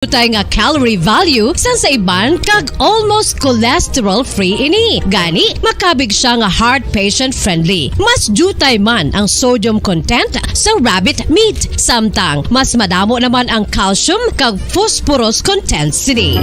Tay nga calorie value sa iban kag almost cholesterol free ini. Gani makabig siya nga heart patient friendly. Mas jutay man ang sodium content sa rabbit meat. Samtang mas madamo naman ang calcium kag phosphorus content sini.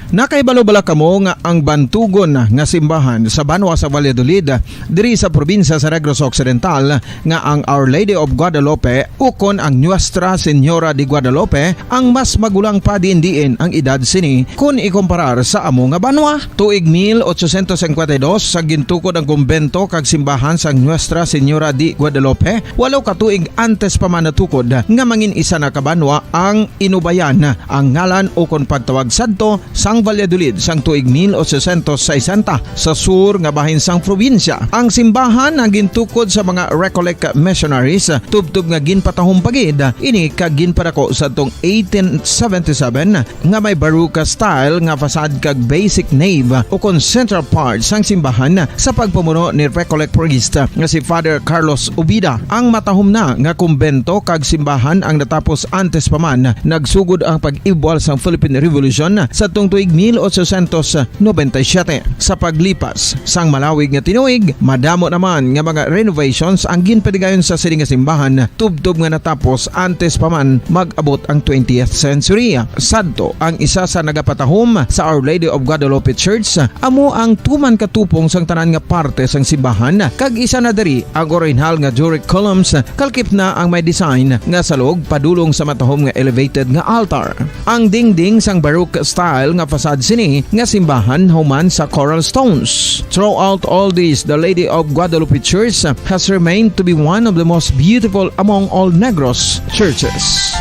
Nakaibalo-bala kamo nga ang bantugon nga simbahan sa Banwa sa Valladolid diri sa probinsya sa Negros Occidental nga ang Our Lady of Guadalupe ukon ang Nuestra Señora de Guadalupe ang mas magulang pa diin ang edad sini kung ikomparar sa amo nga banwa. Tuig 1852 sa gintukod ang kumbento kag simbahan sa Nuestra Señora de Guadalupe, walo ka tuig antes pa man natukod nga mangin isa na kabanwa ang inubayan ang ngalan ukon pagtawag sadto sang Valladolid sang tuig 1860 sa sur nga bahin sang probinsya. Ang simbahan ang gintukod sa mga Recollect missionaries tubtub nga ginpatahong pagid ini kag ginpadako sa tong 1877 nga may baroque style nga fasad kag basic nave ukon central part sang simbahan sa pagpamuno ni Recollect priest nga si Father Carlos Ubida. Ang matahom na nga kumbento kag simbahan ang natapos antes pa man nagsugod ang pag-ibwal sang Philippine Revolution sa tong tuig 1897. Sa paglipas sang malawig nga tinuig, madamo naman nga mga renovations ang ginpadigayon sa sining nga simbahan tubtob nga natapos antes pa man mag-abot ang 20th century. Sadto ang isa sa nagapatahom sa Our Lady of Guadalupe Church, amo ang tuman katupong sang tanan nga parte sang simbahan kag isa na diri ang original nga Doric columns kalkip na ang may design nga salog padulong sa matahom nga elevated nga altar. Ang dingding sang baroque style nga fasad sini nga simbahan human sa coral stones. Throughout all this, the Lady of Guadalupe Church has remained to be one of the most beautiful among all Negros churches.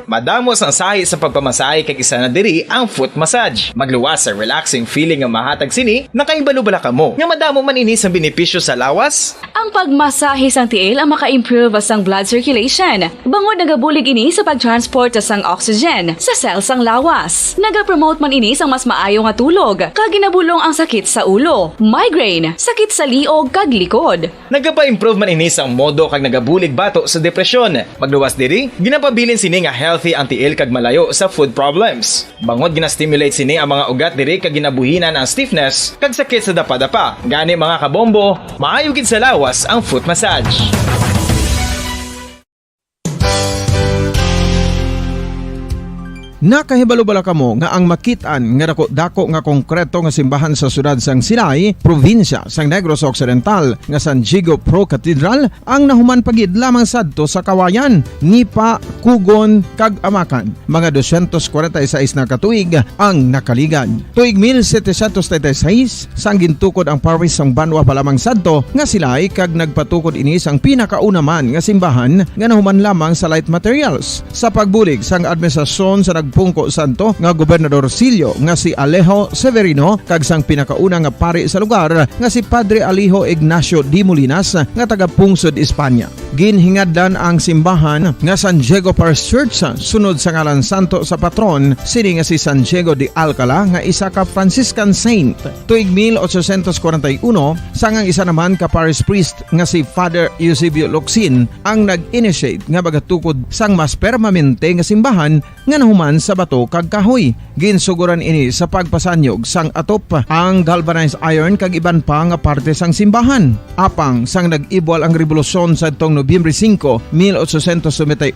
Madamos ang sahi sa pagpamasahe kag isa na diri ang foot massage. Magluwas sa relaxing feeling nga mahatag sini, nakaibalo-bala ka mo. Nga madamo man ini sa benepisyo sa lawas. Ang pagmasahe sang tiil ang maka-improve sang blood circulation. Bangod nagabulig ini sa pag-transport sang oxygen sa cells sang lawas. Nagapromote man ini sang mas maayo nga tulog, kag ginabulong ang sakit sa ulo, migraine, sakit sa liog kag likod. Nagapa-improve man ini sang modo kag nagabulig bato sa depresyon. Magluwas diri, ginapabilin sini nga healthy ang tiil kag malayo sa food problems. Bangod gina-stimulate sini ang mga ugat diri kag ginabuhinan ang stiffness kag sakit sa dapa-dapa. Gani mga kabombo, maayo gid sa lawas ang foot massage. Nakahibalo-bala kamo nga ang makitaan nga dako nga konkreto nga simbahan sa sudad sang Sinay, probinsya sang Negros Occidental nga San Diego Pro Cathedral ang nahuman pagid lamang sadto sa Kawayan, Nipa, Kugon kag Amakan. Mga 246 na katuig ang nakaligan. Tuig 1736 sang gintukod ang parish sang Banwa pa lamang sadto nga Silay kag nagpatukod ini sang pinakauna man nga simbahan nga nahuman lamang sa light materials. Sa pagbulig sang administrasyon sa pungko santo nga Gobernador Silio nga si Alejo Severino kag sang pinakauna nga pari sa lugar nga si Padre Alijo Ignacio de Molinas nga taga Pungsod, Espanya. Ginhingadlan ang simbahan nga San Diego Parish Church sunod sa ngalan santo sa patron sini nga si San Diego de Alcala nga isa ka Franciscan saint. Tuig 1841 sang ang isa naman ka parish priest nga si Father Eusebio Locsin ang nag-initiate nga bagatukod sang mas permanente nga simbahan nga nahuman sa bato kag kahoy. Ginsuguran ini sa pagpasanyog sang atop ang galvanized iron kag iban pa nga parte sang simbahan. Apang sang nag-ibwal ang revolusyon sa tong Nobyembre 5, 1898,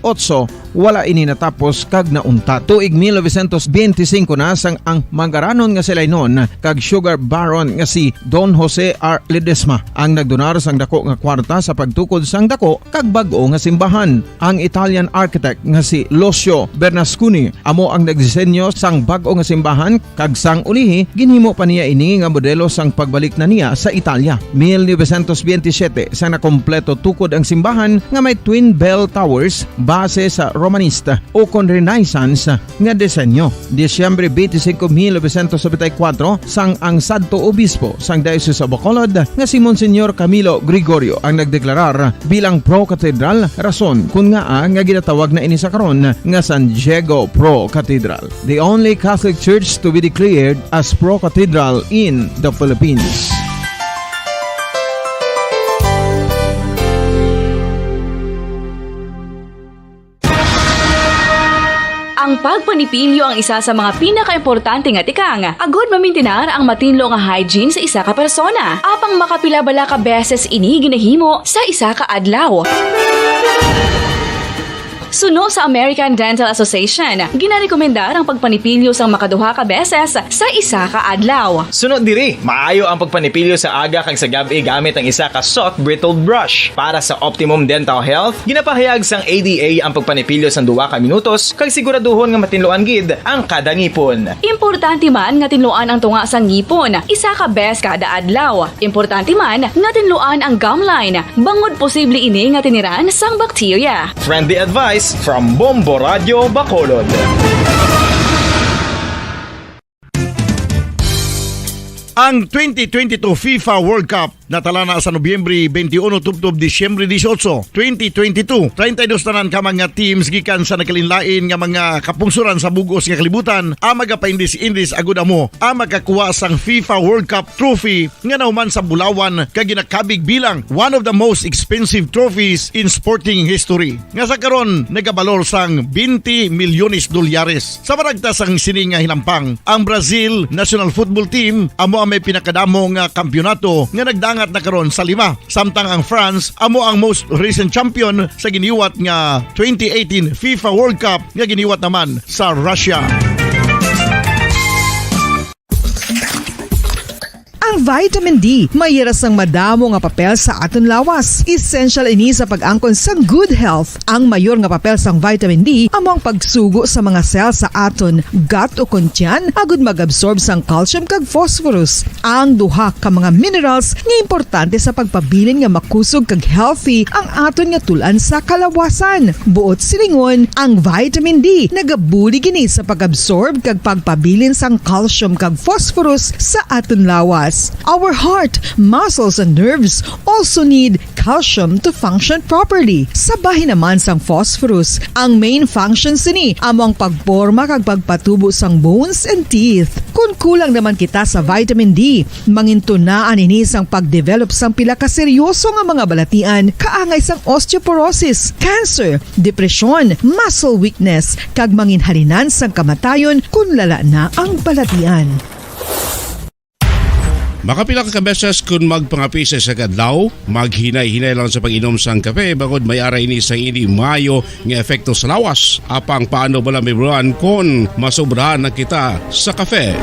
wala ini natapos kag nauntat. Tuig 1925 na sang ang manggaranon nga sila noon kag sugar baron nga si Don Jose R. Ledesma ang nagdonar sang dako nga kwarta sa pagtukod sang dako kag bag-o nga simbahan. Ang Italian architect nga si Lucio Bernasconi amo ang nagdisenyo sang bag-o nga simbahan kag sang ulihi ginhimo pa niya ini nga modelo sang pagbalik na niya sa Italia. 1927 sang nakompleto tukod ang simbahan nga may twin bell towers base sa Romanista o kon Renaissance nga disenyo. Disyembre 25, 1974 sang ang Santo Obispo sang Diocese of Bacolod nga si Monsignor Camilo Gregorio ang nagdeklarar bilang pro cathedral, rason kun nga ginatawag na ini sa karon nga San Diego Pro Pro-Cathedral, the only Catholic church to be declared as Pro-Cathedral in the Philippines. Ang pagpanipilyo ang isa sa mga pinaka-importante nga tikang. Agod mamintinar ang matinlo nga hygiene sa isa ka persona. Apang makapila-bala ka beses ini ginahimo sa isa ka adlaw. Suno sa American Dental Association, ginarekomendar ang pagpanipilyo sang makaduha ka beses sa isa ka adlaw. Sunod diri, maayo ang pagpanipilyo sa aga kag sa gabi gamit ang isa ka soft brittled brush. Para sa optimum dental health, ginapahayag sang ADA ang pagpanipilyo sang 2 ka minutos kag siguraduhon nga matinluan gid ang kada ngipon. Importante man nga tinluan ang tunga sang ngipon, isa ka bes kada adlaw. Importante man nga tinluan ang gum line, bangod posible ini nga tiniran sang bakterya. Friendly advice from Bombo Radio Bacolod. Ang 2022 FIFA World Cup natala na sa Nobyembre 21 tubtob Disyembre 18, 2022. 32 tanan ka mga teams gikan sa nakalinlain nga mga kapungsuran sa bugos nga kalibutan ang magapaindis-indis agud amo ang makakuha sang FIFA World Cup trophy nga nauman sa Bulawan kag ginakabig bilang one of the most expensive trophies in sporting history. Nga sa karon nagabalor sang 20 milyones dolyares. Sa maragta sang sini nga hinampang, ang Brazil National Football Team amo ang may pinakadamo nga kampyonato nga nagdangat na karon sa 5. Samtang ang France amo ang most recent champion sa giniwat nga 2018 FIFA World Cup nga giniwat naman sa Russia. Ang vitamin D mayira sang madamo nga papel sa aton lawas. Essential ini sa pag-angkon sa good health. Ang mayor nga papel sang vitamin D amo ang pagsugo sa mga cell sa aton gut o kuntyan agud mag-absorb sang calcium kag phosphorus. Ang duha ka mga minerals nga importante sa pagpabilin nga makusog kag healthy ang aton nga tulan sa kalawasan. Buot silingon, ang vitamin D nagabuli gini sa pag-absorb kag pagpabilin sang calcium kag phosphorus sa aton lawas. Our heart, muscles, and nerves also need calcium to function properly. Sabahin naman sang phosphorus. Ang main functions ni amo ang pagporma kag pagpatubo sang bones and teeth. Kung kulang naman kita sa vitamin D, mangintunaan ini sang pagdevelop sang pila ka seryoso nga mga balatian kaangay sang osteoporosis, cancer, depresyon, muscle weakness, kag manginhalinan sang kamatayon kung lala na ang balatian. Makapila ka beses kung magpangapisa sa kadlaw, maghinay-hinay lang sa pag-inom sang kape bagod may ara ini sang ini mayo nga epekto sa lawas. Apang paano bala mibruan kung masobrahan na kita sa kape?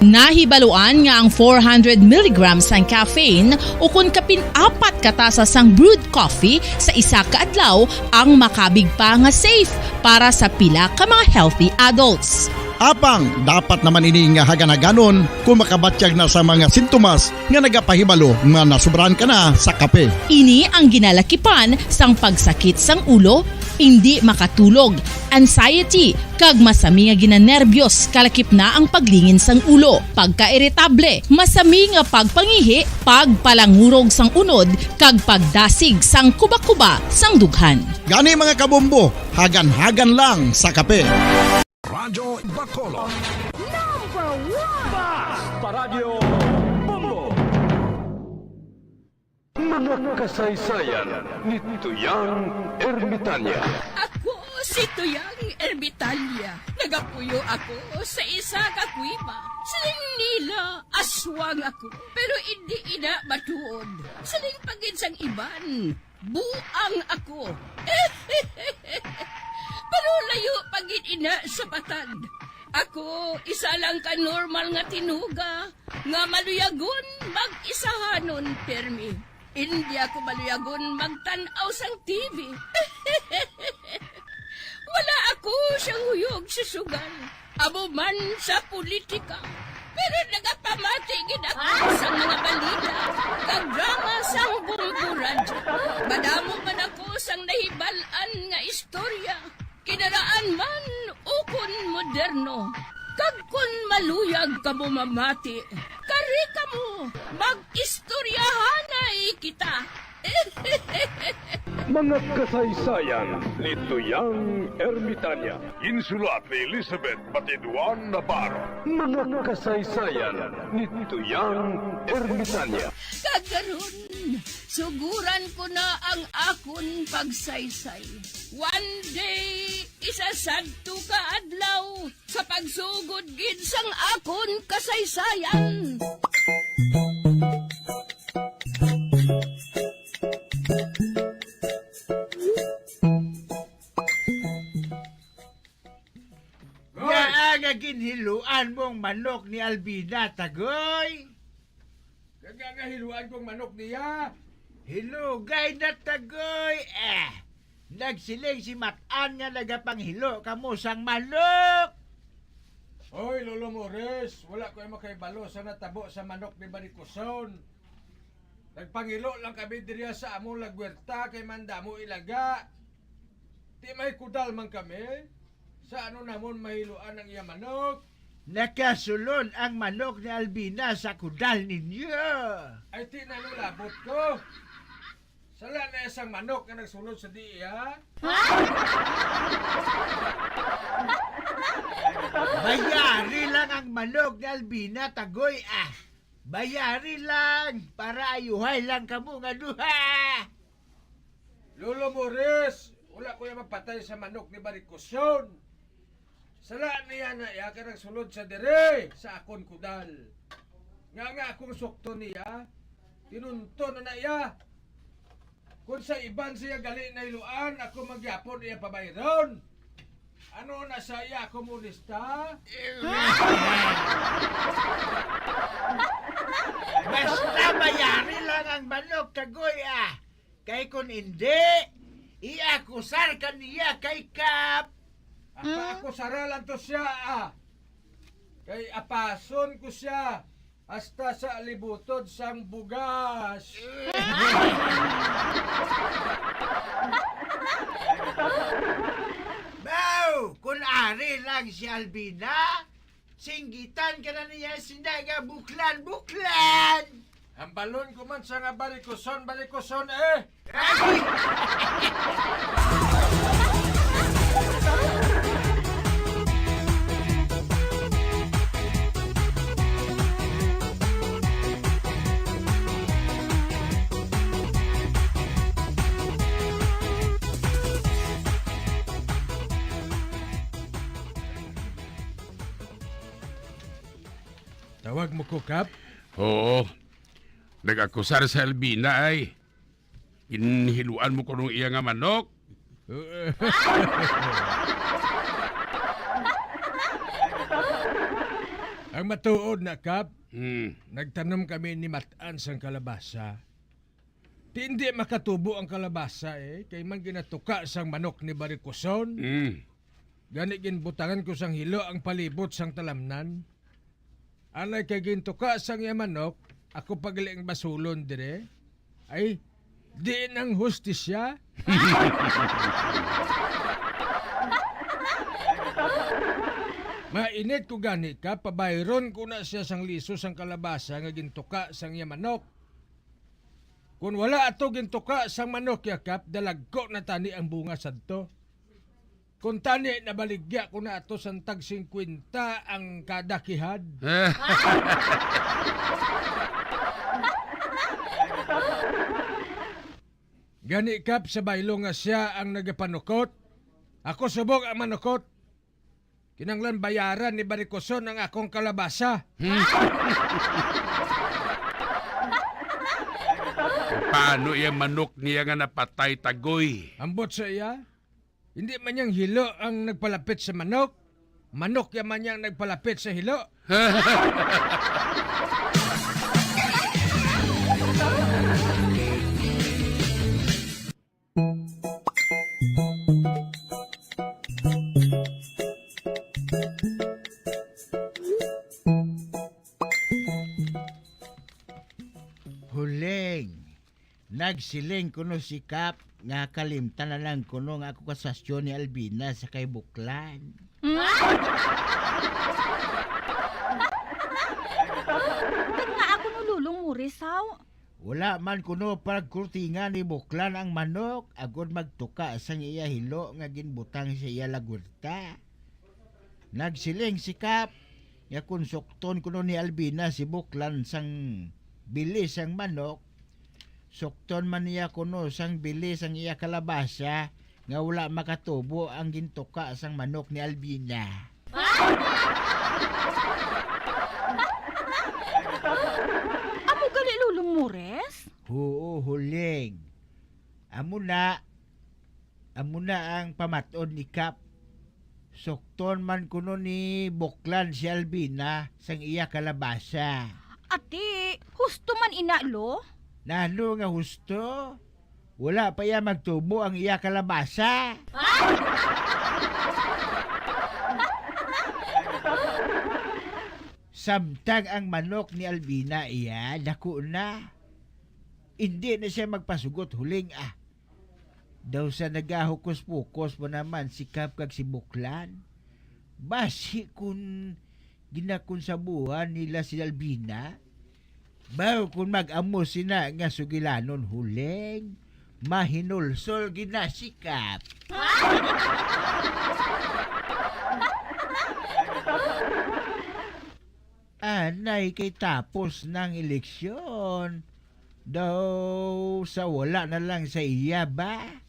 Nahibaluan nga ang 400 mg sang caffeine o kung kapin-4 katasa sang brewed coffee sa isa ka adlaw ang makabig pa nga safe para sa pila ka mga healthy adults. Apang dapat naman ini nga haganaganon kung makabatyag na sa mga sintomas nga nagapahibalo nga nasubrahan ka na sa kape. Ini ang ginalakipan sang pagsakit sang ulo, hindi makatulog, anxiety, kag masami nga ginanerbiyos kalakip na ang paglingin sang ulo, pagka-irritable, masami nga pagpangihi, pagpalangurog sang unod, kag pagdasig sang kuba-kuba sang dughan. Gani mga kabombo, hagan-hagan lang sa kape. Radyo Bacolod. Number 1 Paradyo Bombo. Mga kasaysayan ni Tuyang Ermitanya. Ako si Tuyang Ermitanya. Nagapuyo ako sa isa ka kuiba. Siling nila, aswang ako. Pero hindi ina matuod. Siling pagin sang iban, buang ako. Pero layo pagin ina sa batad. Ako, isa lang ka normal nga tinuga, nga maluyagon mag-isahanon, permi. Hindi ako maluyagon magtanaw sang TV. Wala ako siyang huyog sa sugal, amo man sa politika. Pero nagapamati gid ako sa mga balita, kag drama sang bumburan. Madamo man ako sang nahibalan nga istorya. Kinaraan man ukon moderno. Kag kun maluyag ka mo mamati, kari ka mo, mag-istoryahanay kita. Mga kasaysayan ni Tuyang Ermitanya. Insulat ni Elizabeth Batiduan Navarro. Mga kasaysayan ni Tuyang Ermitanya. Kagaron, suguran ko na ang akon pagsaysay. One day, isasadto ka adlaw sa pagsugod gid sang akon kasaysayan. Nga ginhiluan mong manok ni Albina, Tagoy. Kagahiluan kong manok niya. Hilugay na, Tagoy. Nagsiling si Matan nga nagapanghilo kamo sang manok. Hoy, Lolo Morris, wala ko yung makaibalo sa natabo sa manok ni Barikoson. Nagpangilo lang kami diriya sa among lagwerta kay mandamo ilaga. Di may kudal man kami. Sa ano namon mahiluan ang iya manok? Nakasulon ang manok ni Albina sa kudal ninyo. Ay tinanulabot ko. Sala na isang manok na nagsulod sa diya. Bayari lang ang manok ni Albina, Tagoy. Bayari lang para ayuhay lang kamo nga duha. Lolo Morris, wala ko yung mapatay sa manok ni Barikoson. Sala niya na iya ka nagsulod sa dire sa akon kudal. Nga akong sukto niya, tinunto na iya. Kung sa iban siya gali na iluan, ako magyapon iya pabayron. Ano na sa iya komunista? Basta bayari lang ang manok, Tagoy. Kay kun hindi, iakusar ka niya kay Kap. Ako saralan to siya Kay apason ko siya hasta sa libutod sang bugas. Bao, kung ari lang si Albina, singgitan ka na niya sinaga buklan. Ang balon ko man sa nga Barikoson Tawag mo ko, Kap? Oo. Nag-akusar sa Albina ay. Inhiluan mo ko nung iya nga manok. Ang matuod na, Kap, nagtanom kami ni Matan sang kalabasa. Di hindi makatubo ang kalabasa kay man ginatuka sang manok ni Barikoson. Gani ginbutangan ko sang hilo ang palibot sang talamnan. Anay kay gintuka sang iya manok, ako pagaling basulon dire. Ay, di nang hustisya. Mainit ko gani ka, pabayron ko na siya sang liso sang kalabasa nga gintuka sang iya manok. Kung wala ato gintuka sang manok yakap, dalagko na tani ang bunga sadto. Kung tani nabaligya ko na ato sang tag 50 ang kada kihad. Gani kap sa baylo nga siya ang nagapanukot. Ako subok ang manukot. Kinanglan bayaran ni Barikoson ang akong kalabasa. Paano yung manok niya nga napatay, Tagoy? Ambot sa iya, hindi man niyang hilo ang nagpalapit sa manok. Manok yaman niyang nagpalapit sa hilo. Huling, nagsiling kuno si Kap nga kalimtan na lang kuno nga ako kasasyon ni Albina sa kay Buklan. Ba't nga ako nululong mo, Risaw? Wala man kuno pagkurtingan ni Buklan ang manok agod magtuka sang iya hilo nga ginbutang sa iya lagurta. Nagsiling sikap nga kung sukton kuno ni Albina si Buklan sang bilis ang manok, sukton man niya kuno sang bilis ang iya kalabasa nga wala makatubo ang gintuka sang manok ni Albina. Amo gali Lulong Mores? Oo, huling. Amo na ang pamaton ni Kap. Sukton man kuno ni Buklan si Albina sang iya kalabasa. Ati, husto man inalo? Nano nga husto? Wala pa ya magtubo ang iya kalabasa. Samtang ang manok ni Albina iya, dako na. Hindi na siya magpasugot huling Daw sa nagahukos-pukos mo naman si Kap kag si Buklan. Basi kung ginakonsabuhan nila si Albina, baw kung mag-amo sina nga sugilanon huling, mahinulsol gina si Kap. Anay kay tapos ng eleksyon. Daw sa wala na lang sa iya ba?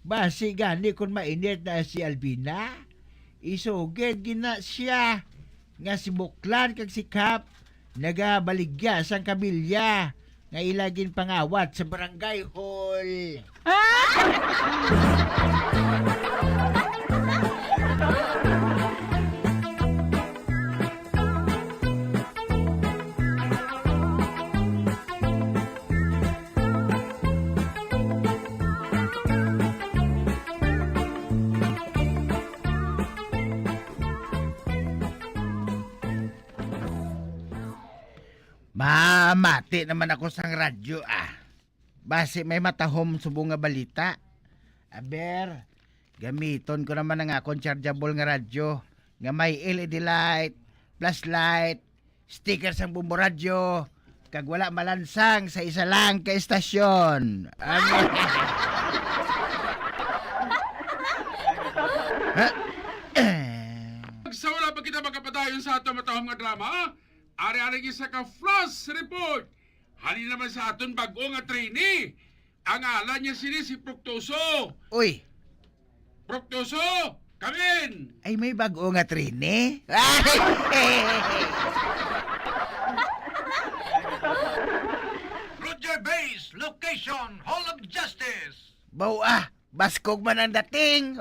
Basi gani kung mainit na si Albina, isugid gina siya nga si Buklan kag si Kap nagabaligya sang kabilya nga ilagin pangawat sa barangay hall. Mamati naman ako sang radyo Basi may matahom subong nga balita. Aber, gamiton ko naman ang akong chargeable nga radyo nga may LED light, flashlight, sticker sang bumbo radyo, kag wala malansang sa isa lang ka estasyon. Sa wala pa kita magkapadayon sa ato matahom nga drama, ari-ari isa ka flash report. Halin naman sa aton bag-o nga trainee. Ang ala niya si Proctoso. Uy. Proctoso, kamin. Ay may bag-o nga trainee. Roger Base, location, Hall of Justice. Baw baskog man ang dating.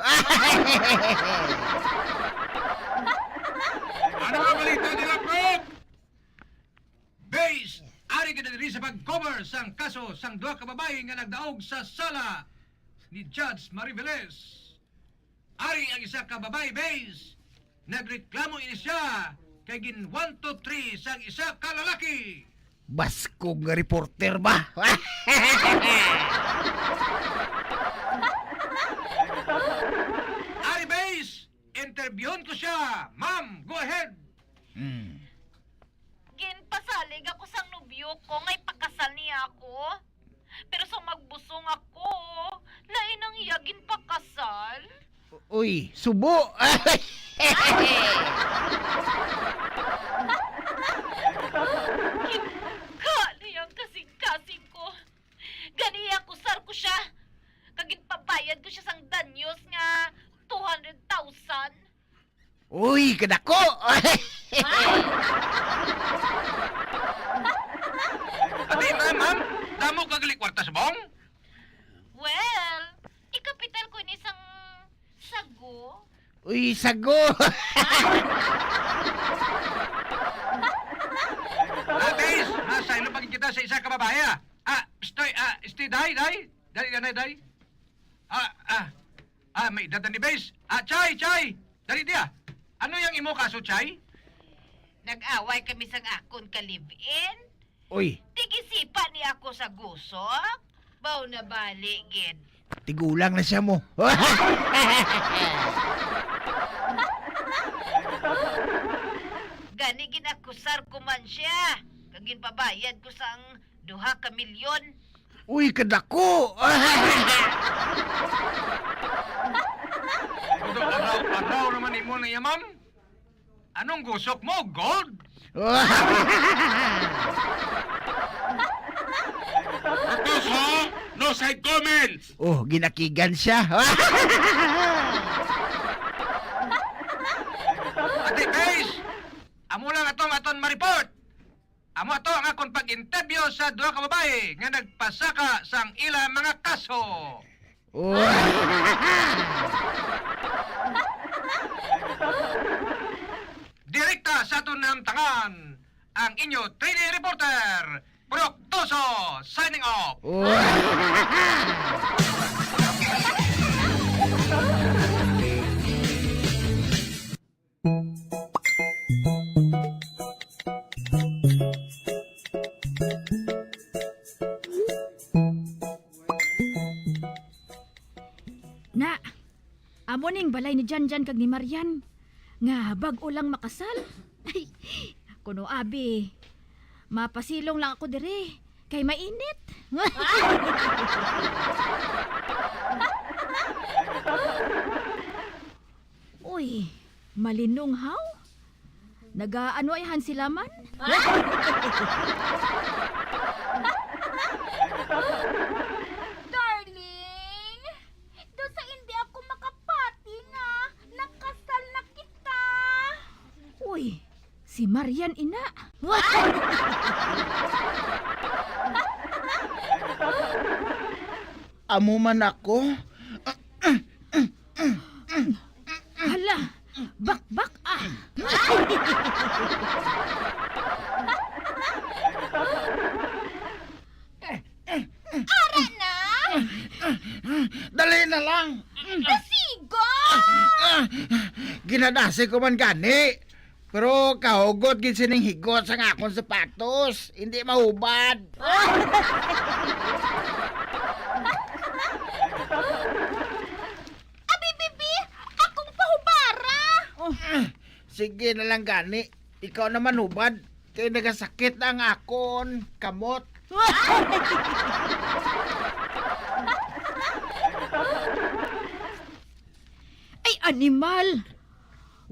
Ano ang balita nila, Proc? Base, ari ka na rin sa pag-cover sang kaso sang duha ka babae nga nagdaog sa sala ni Judge Mariveles. Ari ang isa ka babae, Base. Nagreklamo ini siya kay gin 1 to 3 sang isa ka lalaki. Baskog nga reporter ba? Ari, Base, interviewon ko siya. Ma'am, go ahead. Ginpasalig ako sang nobyo ko, ngay pakasal niya ako. Pero sa magbusong ako, lain ang iyagin pakasal. Uy, subo! Niyang kasing-kasing ko. Ganiya ko sar ko siya. Kaginpabayad ko siya sang danyos nga 200,000. Uy, kadako! Ate, ma'am, damo ka gali kwarta sa bong? Well, ikapital ko ni isang sago. Uy, sago! Base, nasa ilo pagin kita sa isa ka babae, stay, day. May data ni Base. Chay, dali dia. Ano yung imo kaso, Chay? Nag-away kami sang akon ka-live-in. Uy, Tigisipa ni ako sa gusok. Baw na bali, gid. tigulang na siya mo. Gani ginakusar ko man siya. Kagin pabayad ko sang 2 milyon. Uy, kadako! Araw naman imo na yan, ma'am. Anong gusok mo, gold? Proktoso, no side comments. Oh, ginakigan siya. Ate guys, amo lang aton ma-report. Amo ato ang akong pag-interview sa 2 ka babae nga nagpasaka sang ilang mga kaso. Direkta sa aton namtangan, ang inyo 3D reporter, Proktoso, signing off. Na, amo ning balay ni Janjan kag ni Marian. Nga bag-o lang makasal. Ay, kuno abi. Mapasilong lang ako dire kay mainit. Uy, malinong haw? Nagaano ay hansilaman? Darling, do sa hindi ako makapati nga, nakasal na kita. Uy, si Marian ina. Amo man ako. Hala, bak-bak ah. Ara na! Dali na lang. Asigo! Ginadasi ko man gani. Pero kahugot gid sining higot sa akong sapatos. Hindi mahubad. Abi, bibi! Akong pahubara! Sige na lang gani. Ikaw naman hubad. Kaya nagasakit na ang akon. Kamot. Ay, animal!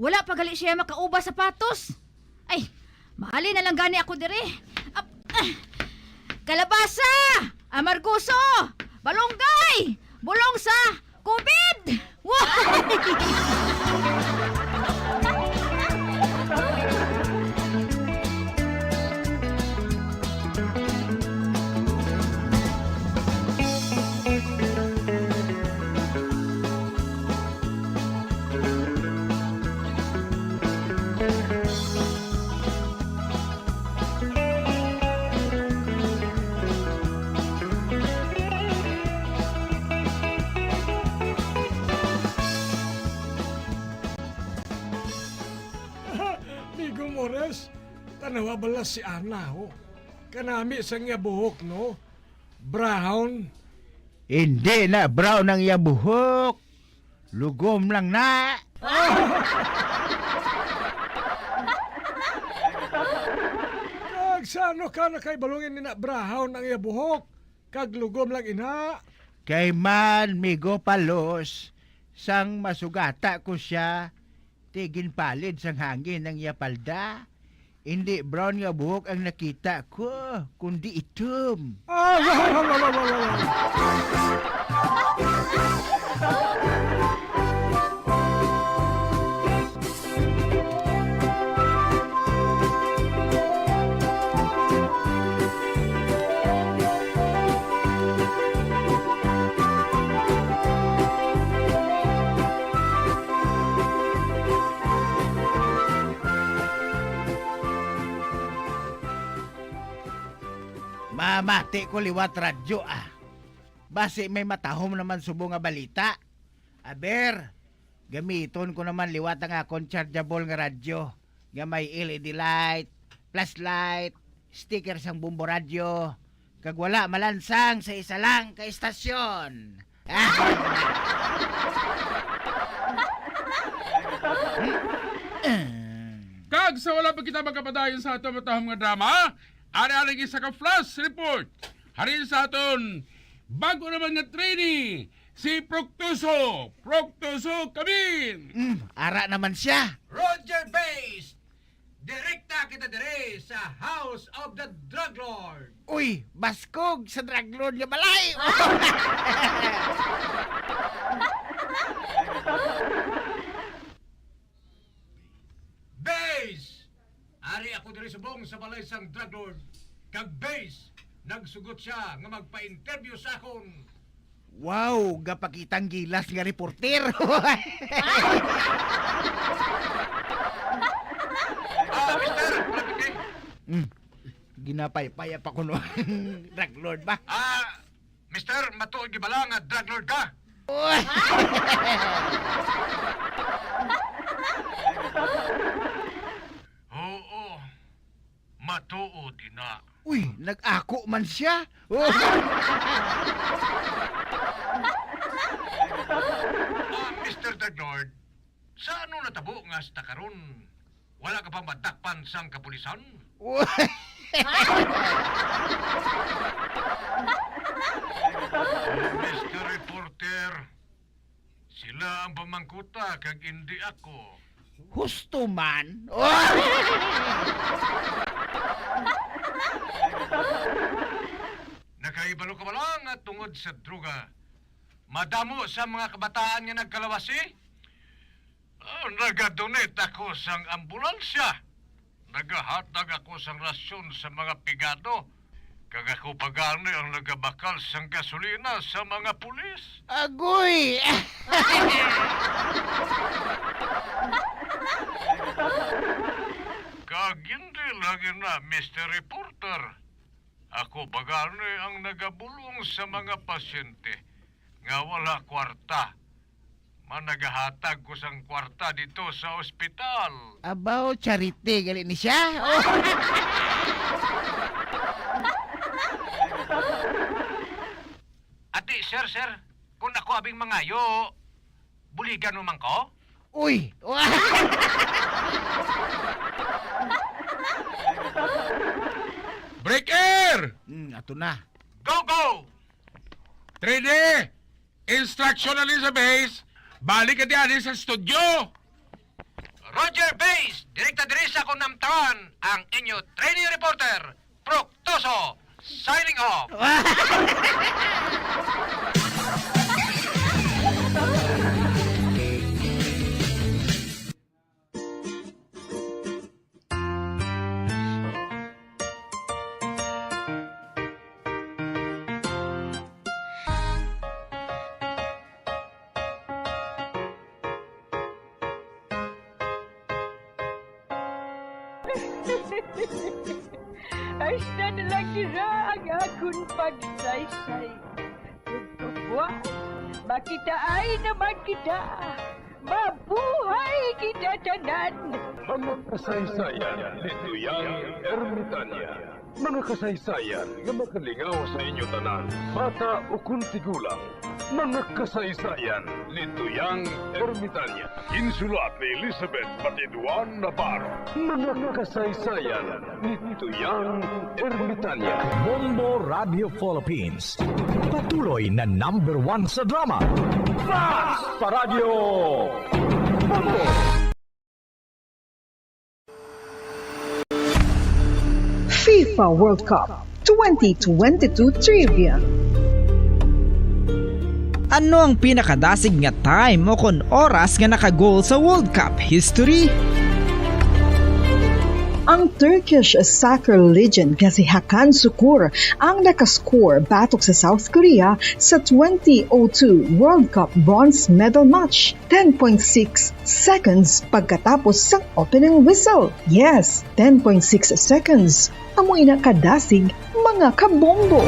Wala pa gali siya makauba sapatos. Ay, mahalin na lang gani ako dire. Kalabasa! Amarguso! Balonggay! Bulong sa COVID! Migo Mores, tanawa bala si Ana ho. Kanami sa nga buhok no. Brown. Hindi na brown ang iya buhok. Lugom lang na. Kag sano ka na kay balungin ni na brown ang iya buhok. Kag lugom lang ina. Kay man migo palos. Sang masugata ko siya. Tigin palid sang hangin ng iya palda. Hindi brown nga buhok ang nakita ko, kundi itom. Mamati ko liwat radyo ah. Basi may matahom naman subo nga balita. Aber, gamiton ko naman liwat ang akong chargeable nga radyo. Nga may LED light, flashlight, sticker sang bumbo radyo. Kag wala malansang sa isa lang ka istasyon. Kag sa wala pa kita magkapadayon sa ato matahong nga drama, Ari isa ka flash report. Harin sa aton bago naman nga trainee si Proctoso Kabin. Ara naman siya. Roger Bass, direkta kita dire sa House of the Drug Lord. Uy, baskog sa drug lord nga balay. Bass, ari ako dire subong sa balay sang drug lord. Kag Bass, nagsugot siya nga magpa-interview sa akon. Wow, gapakitang gilas nga reporter. Mister, malapit Ginapay-paya pa kuno. Drug lord ba? Mister, matuod gibala nga drug lord ka. Oo, matuod ina. Uy, nag-ako man siya. Mr. Drug Lord, sa ano natabo nga sa karon? Wala ka pa madakpan sang kapulisan? Mr. Reporter, sila ang pamangkuta kag hindi ako. Husto man. Nakaibalo ka ba lang at tungod sa druga? Madamo sa mga kabataan nga nagkalawasi? Nagadonate ako sang ambulansya. Nagahatag ako sang rasyon sa mga pigado. Kag ako pagani ang nagabakal sang gasolina sa mga pulis. Agoy! Kag hindi lagi na, Mr. Reporter. Ako pagani ang nagabulong sa mga pasyente nga wala kwarta. Managahatag ko sang kwarta dito sa ospital. Abaw, charity, gali ni siya. Ati, sir, kung ako abing mangayo, buligan mo man ko? Uy! Breaker! Ato na. Go! Trainee! Instruction Elizabeth! Balik ka diyan sa studio! Roger Bass, direkta diri sa akong namtawan ang inyo trainee reporter, Proctoso, signing off. Hasta na lang nila ang akong pagsaysay. Pagkabuas, makitaan naman kita. Mabuhay kita tanan. Mga kasaysayan ni Tuyang Ermitanya. Mga kasaysayan nga makalingaw sa inyo tanan, bata o kuntigulang. Mga kasaysayan ni Tuyang Ermitanya. Insulat ni Elizabeth Batiduan Navarro. Mga kasaysayan ni Tuyang Ermitanya. Bombo Radio Philippines. Patuloy na #1 sa drama. Flash Paradyo Bombo! FIFA World Cup 2022 Trivia. Ano ang pinakadasig nga time o kon oras nga nakagol sa World Cup history? Ang Turkish soccer legend nga si Hakan Şükür ang nakascore batok sa South Korea sa 2002 World Cup bronze medal match. 10.6 seconds pagkatapos sa opening whistle. Yes, 10.6 seconds. Amoy na kadasig mga kabombo.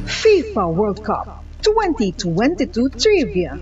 FIFA World Cup 2022 Trivia.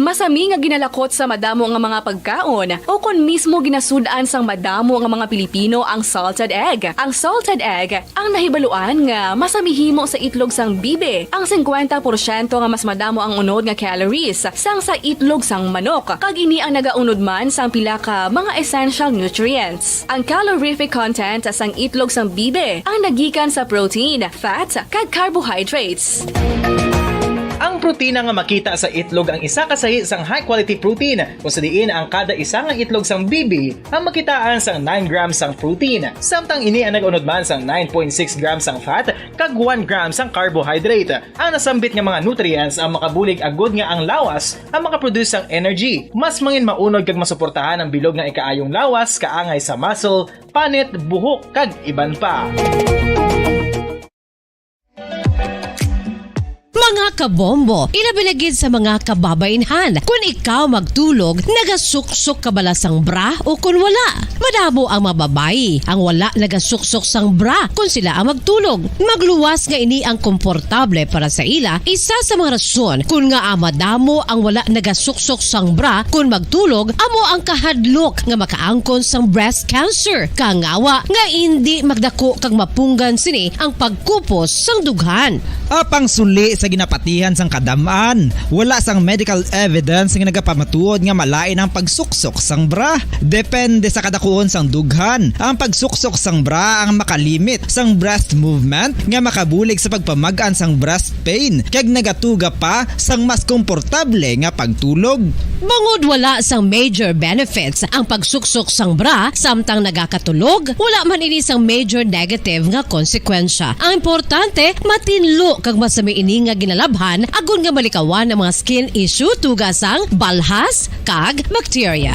masami nga ginalakot sa madamo nga mga pagkaon o kon mismo ginasudaan sang madamo nga mga Pilipino ang salted egg. Ang salted egg ang nahibaluan nga masamihimo sa itlog sang bibe. Ang 50% nga mas madamo ang unod nga calories sang sa itlog sang manok. Kag ini ang nagaunod man sang pila ka mga essential nutrients. Ang calorific content sang itlog sang bibe ang nagikan sa protein, fat, kag carbohydrates. Ang protina nga makita sa itlog ang isa kasahi sang high quality protein kung sa diin ang kada isa nga itlog sang bibi ang makitaan sang 9 grams sang protein. Samtang ini ang nag-unod man sang 9.6 grams sang fat kag 1 gram sang carbohydrate. Ang nasambit nga mga nutrients ang makabulig agud nga ang lawas ang makaproduce sang energy. Mas mangin maunod kag masuportahan ang bilog nga ikaayong lawas kaangay sa muscle, panit, buhok kag iban pa. Mga kabombo, ilabilagid sa mga kababainhan. Kung ikaw magtulog, nagasuksok ka bala sang bra o kung wala. Madamo ang mababayi ang wala nagasuksok sang bra kung sila ang magtulog. Magluwas nga ini ang komportable para sa ila. Isa sa mga rason kung nga madamo ang wala nagasuksok sang bra kung magtulog, amo ang kahadlok nga makaangkon sang breast cancer. Kangawa nga hindi magdako kag mapunggan sini ang pagkupos sang dughan. Apang suli sa ginapatihan sang kadamaan, wala sang medical evidence nga nagapamatuod nga malain ang pagsuksok sang bra. Depende sa kadakuon sang dughan. Ang pagsuksok sang bra ang makalimit sang breast movement nga makabulig sa pagpamagaan sang breast pain kag nagatuga pa sang mas komportable nga pagtulog. Bangod wala sang major benefits ang pagsuksok sang bra samtang nagakatulog, wala man ini sang major negative nga konsekwensya. Ang importante, matinlo kag masami ini nga ginalabhan agon nga malikawan ang mga skin issue tugas ang balhas kag bacteria.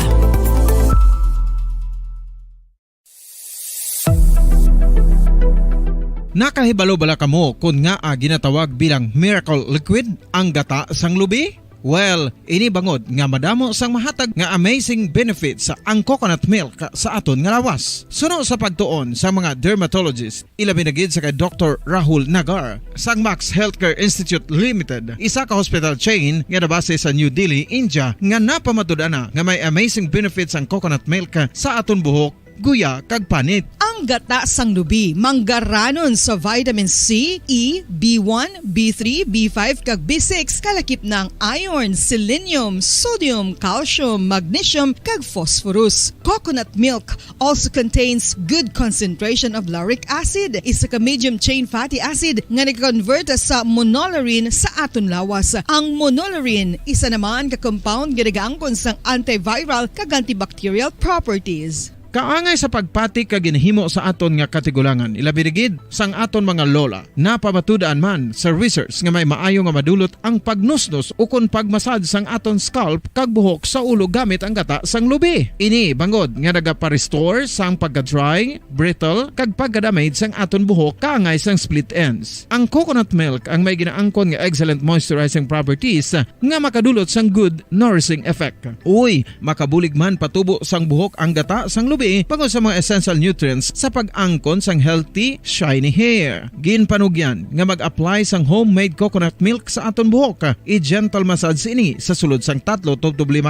Nakahibalo bala kamo kung nga ginatawag bilang miracle liquid ang gata sang lubi? Well, ini bangod nga madamo sang mahatag nga amazing benefits sa ang coconut milk sa aton nga lawas. Suno sa pagtuon sa mga dermatologist, ilabi na gid sa kay Dr. Rahul Nagar sang Max Healthcare Institute Limited, isa ka hospital chain nga nabase sa New Delhi, India, nga napamatud-ana nga may amazing benefits ang coconut milk sa aton buhok, guya kag panit. Ang gata sang lubi manggaranon sa vitamin C, E, B1, B3, B5 kag B6 kalakip ng iron, selenium, sodium, calcium, magnesium kag phosphorus. Coconut milk also contains good concentration of lauric acid, isa ka medium chain fatty acid nga nag-convert sa monolarin sa aton lawas. Ang monolarin isa naman ka compound nga nagaangkon sang antiviral kag antibacterial properties. Kaangay sa pagpati ka ginhimo sa aton nga katigulangan, ilabirigid sang aton mga lola, napamatudan man sa research nga may maayo nga madulot ang pagnusnos o kon pagmasad sang aton scalp kag buhok sa ulo gamit ang gata sang lubi. Ini bangod nga nagapa-restore sang pagka-dry, brittle kag pagka-damage sang aton buhok kaangay sang split ends. Ang coconut milk ang may ginaangkon nga excellent moisturizing properties nga makadulot sang good nourishing effect. Uy, makabulig man patubo sang buhok ang gata sang lubi pangod sa mga essential nutrients sa pag-angkon sang healthy, shiny hair. Ginpanugyan nga mag-apply sang homemade coconut milk sa aton buhok. I-gentle massage ini sa sulod sang 3-5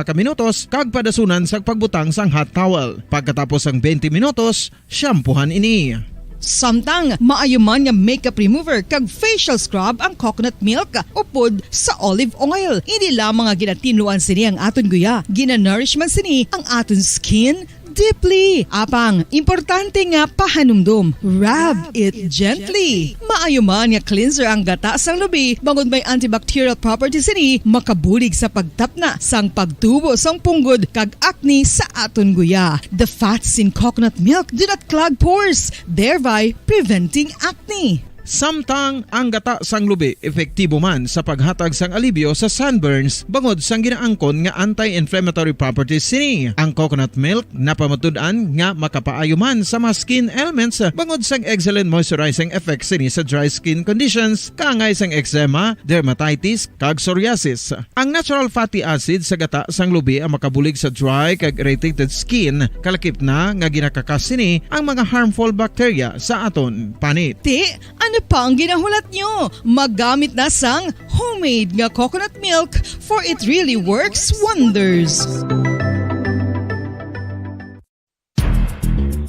ka minutos kag padasunan sa pagbutang sang hot towel. Pagkatapos sang 20 minutos, shampoohan ini. Samtang maayuman nga makeup remover kag facial scrub ang coconut milk upod sa olive oil. Hindi lamang nga ginatinluan sini ang aton guya, ginanourish man sini ang aton skin deeply. Apang, importante nga pahanumdum. Rub it gently. Maayuman nga cleanser ang gata sang lubi, bangod may antibacterial properties ini, makabulig sa pagtapna sang pagtubo sang punggod kag acne sa aton guya. The fats in coconut milk do not clog pores, thereby preventing acne. Samtang ang gata sang lubi epektibo man sa paghatag sang alibyo sa sunburns bangod sang ginaangkon nga anti-inflammatory properties sini. Ang coconut milk napamatud-an nga makapaayo man sa mga skin ailments bangod sang excellent moisturizing effect sini sa dry skin conditions kaangay sang eczema, dermatitis kag psoriasis. Ang natural fatty acid sa gata sang lubi ang makabulig sa dry kag irritated skin, kalakip na nga ginakakas sini ang mga harmful bacteria sa aton panit. Ti, ano Ano pa ang ginahulat nyo? Maggamit na sang homemade nga coconut milk for it really works wonders.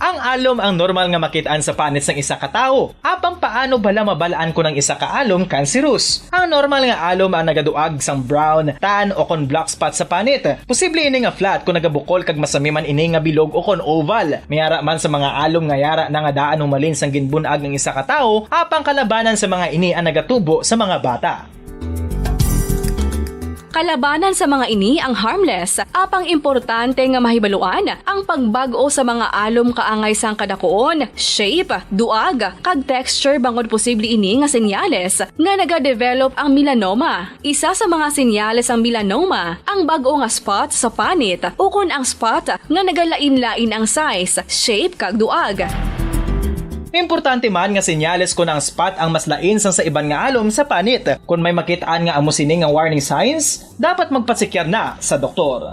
Ang alom ang normal nga makitaan sa panit sang isa ka tawo. Apang paano bala mabalaan ko ng isa ka alom cancerous? Ang normal nga alom ang nagaduag sang brown, tan o kon black spot sa panit. Posible ini nga flat kung nagabukol kag masami man ini nga bilog o kon oval. Mayara man sa mga alom nga yara na nga daan humalin sang ginbunag ng isa ka tawo, apang kalabanan sa mga ini ang nagatubo sa mga bata. Kalabanan sa mga ini ang harmless, apang importante nga mahibaluan ang pagbag-o sa mga alom kaangay sang kadakuon, shape, duag, kag texture bangod posible ini nga senyales nga nagadevelop ang melanoma. Isa sa mga senyales ang melanoma, ang bag-o nga spot sa panit o kun ang spot nga nagalain-lain ang size, shape kag duag. Importante man nga senyales kung ang spot ang mas lain sang sa iban nga alom sa panit. Kung may makitaan nga amo sini nga warning signs, dapat magpasikyar na sa doktor.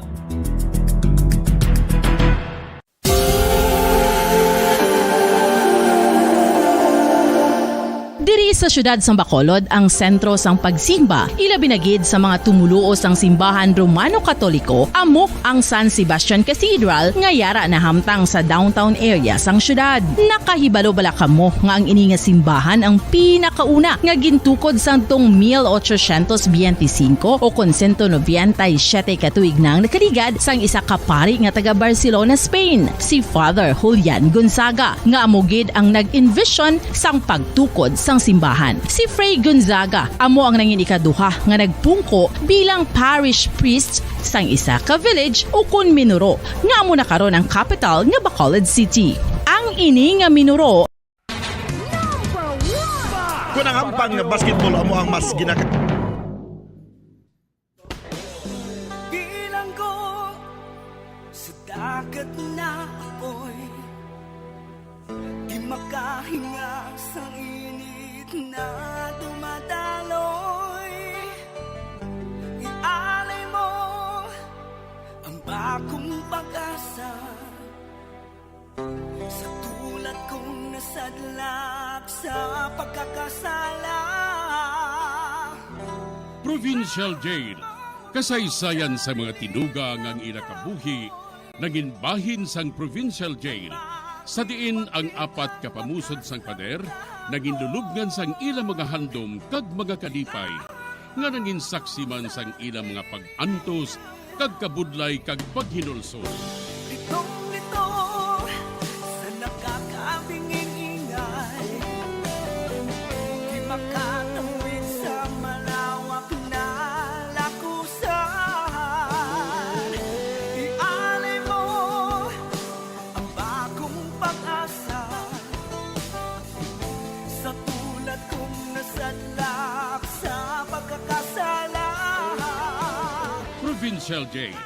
Diri sa syudad sang Bacolod ang sentro sang pagsimba, ilabi na gid sa mga tumuluo sang simbahan Romano-Katoliko, amok ang San Sebastian Cathedral nga yara na hamtang sa downtown area sang syudad. Nakahibalo bala kamo nga ang ini nga simbahan ang pinakauna nga gintukod sang tong 1825 o kon 197 katuig nang nakaligad sang isa ka pari nga taga Barcelona, Spain, si Father Julian Gonzaga, nga amo gid ang nag-envision sang pagtukod sang simbahan. Si Fray Gonzaga amo ang nangin ikaduha nga nagpungko bilang parish priest sang isa ka village o kun Minuro nga amo na karon ang capital nga Bacolod City. Ang ini nga Minuro kung ang hampang nga basketball amo ang mas Bilang ko sa dagat na apoy, di makahinga sa init na dumadaloy. Ialay mo ang bagong pag-asa sa tulad kong nasadlak sa pagkakasala. Provincial Jail, kasaysayan sa mga tinugang ang inakabuhi, naging bahin sang Provincial Jail. Sa diin ang apat kapamusod sang pader, naging lulubngan sang ilang mga handom kag mga kalipay, nga naging saksi man sang ilang mga pag-antos, kag kabudlay kag paghinulsol. Litong-lito sa nakakabingin-ingay, di makatawid sa malawak na lakusan. Ialay mo ang bagong pag-asa sa tulad kong nasadlak sa pagkakasala. Provincial Jail,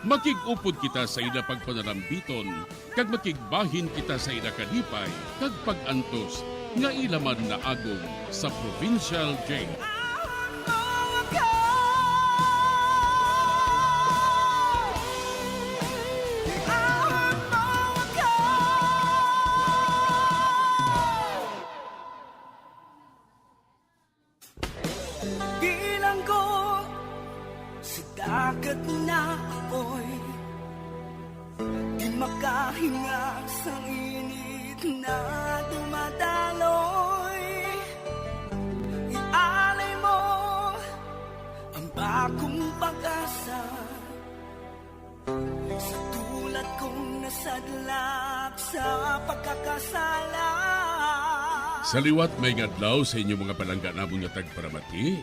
makig-upod kita sa ila pagpanalambiton, kag makigbahin kita sa ila kalipay, kag pag-antos, nga ilaman na agong sa Provincial Jail. Bilang ko sa dagat na apoy, di makahinga sa init na dumadaloy. Ialay mo ang bagong pag-asa sa tulad kong nasadlak sa pagkakasala. Sa liwat may adlaw sa inyong mga palangganabong nga tagparamati,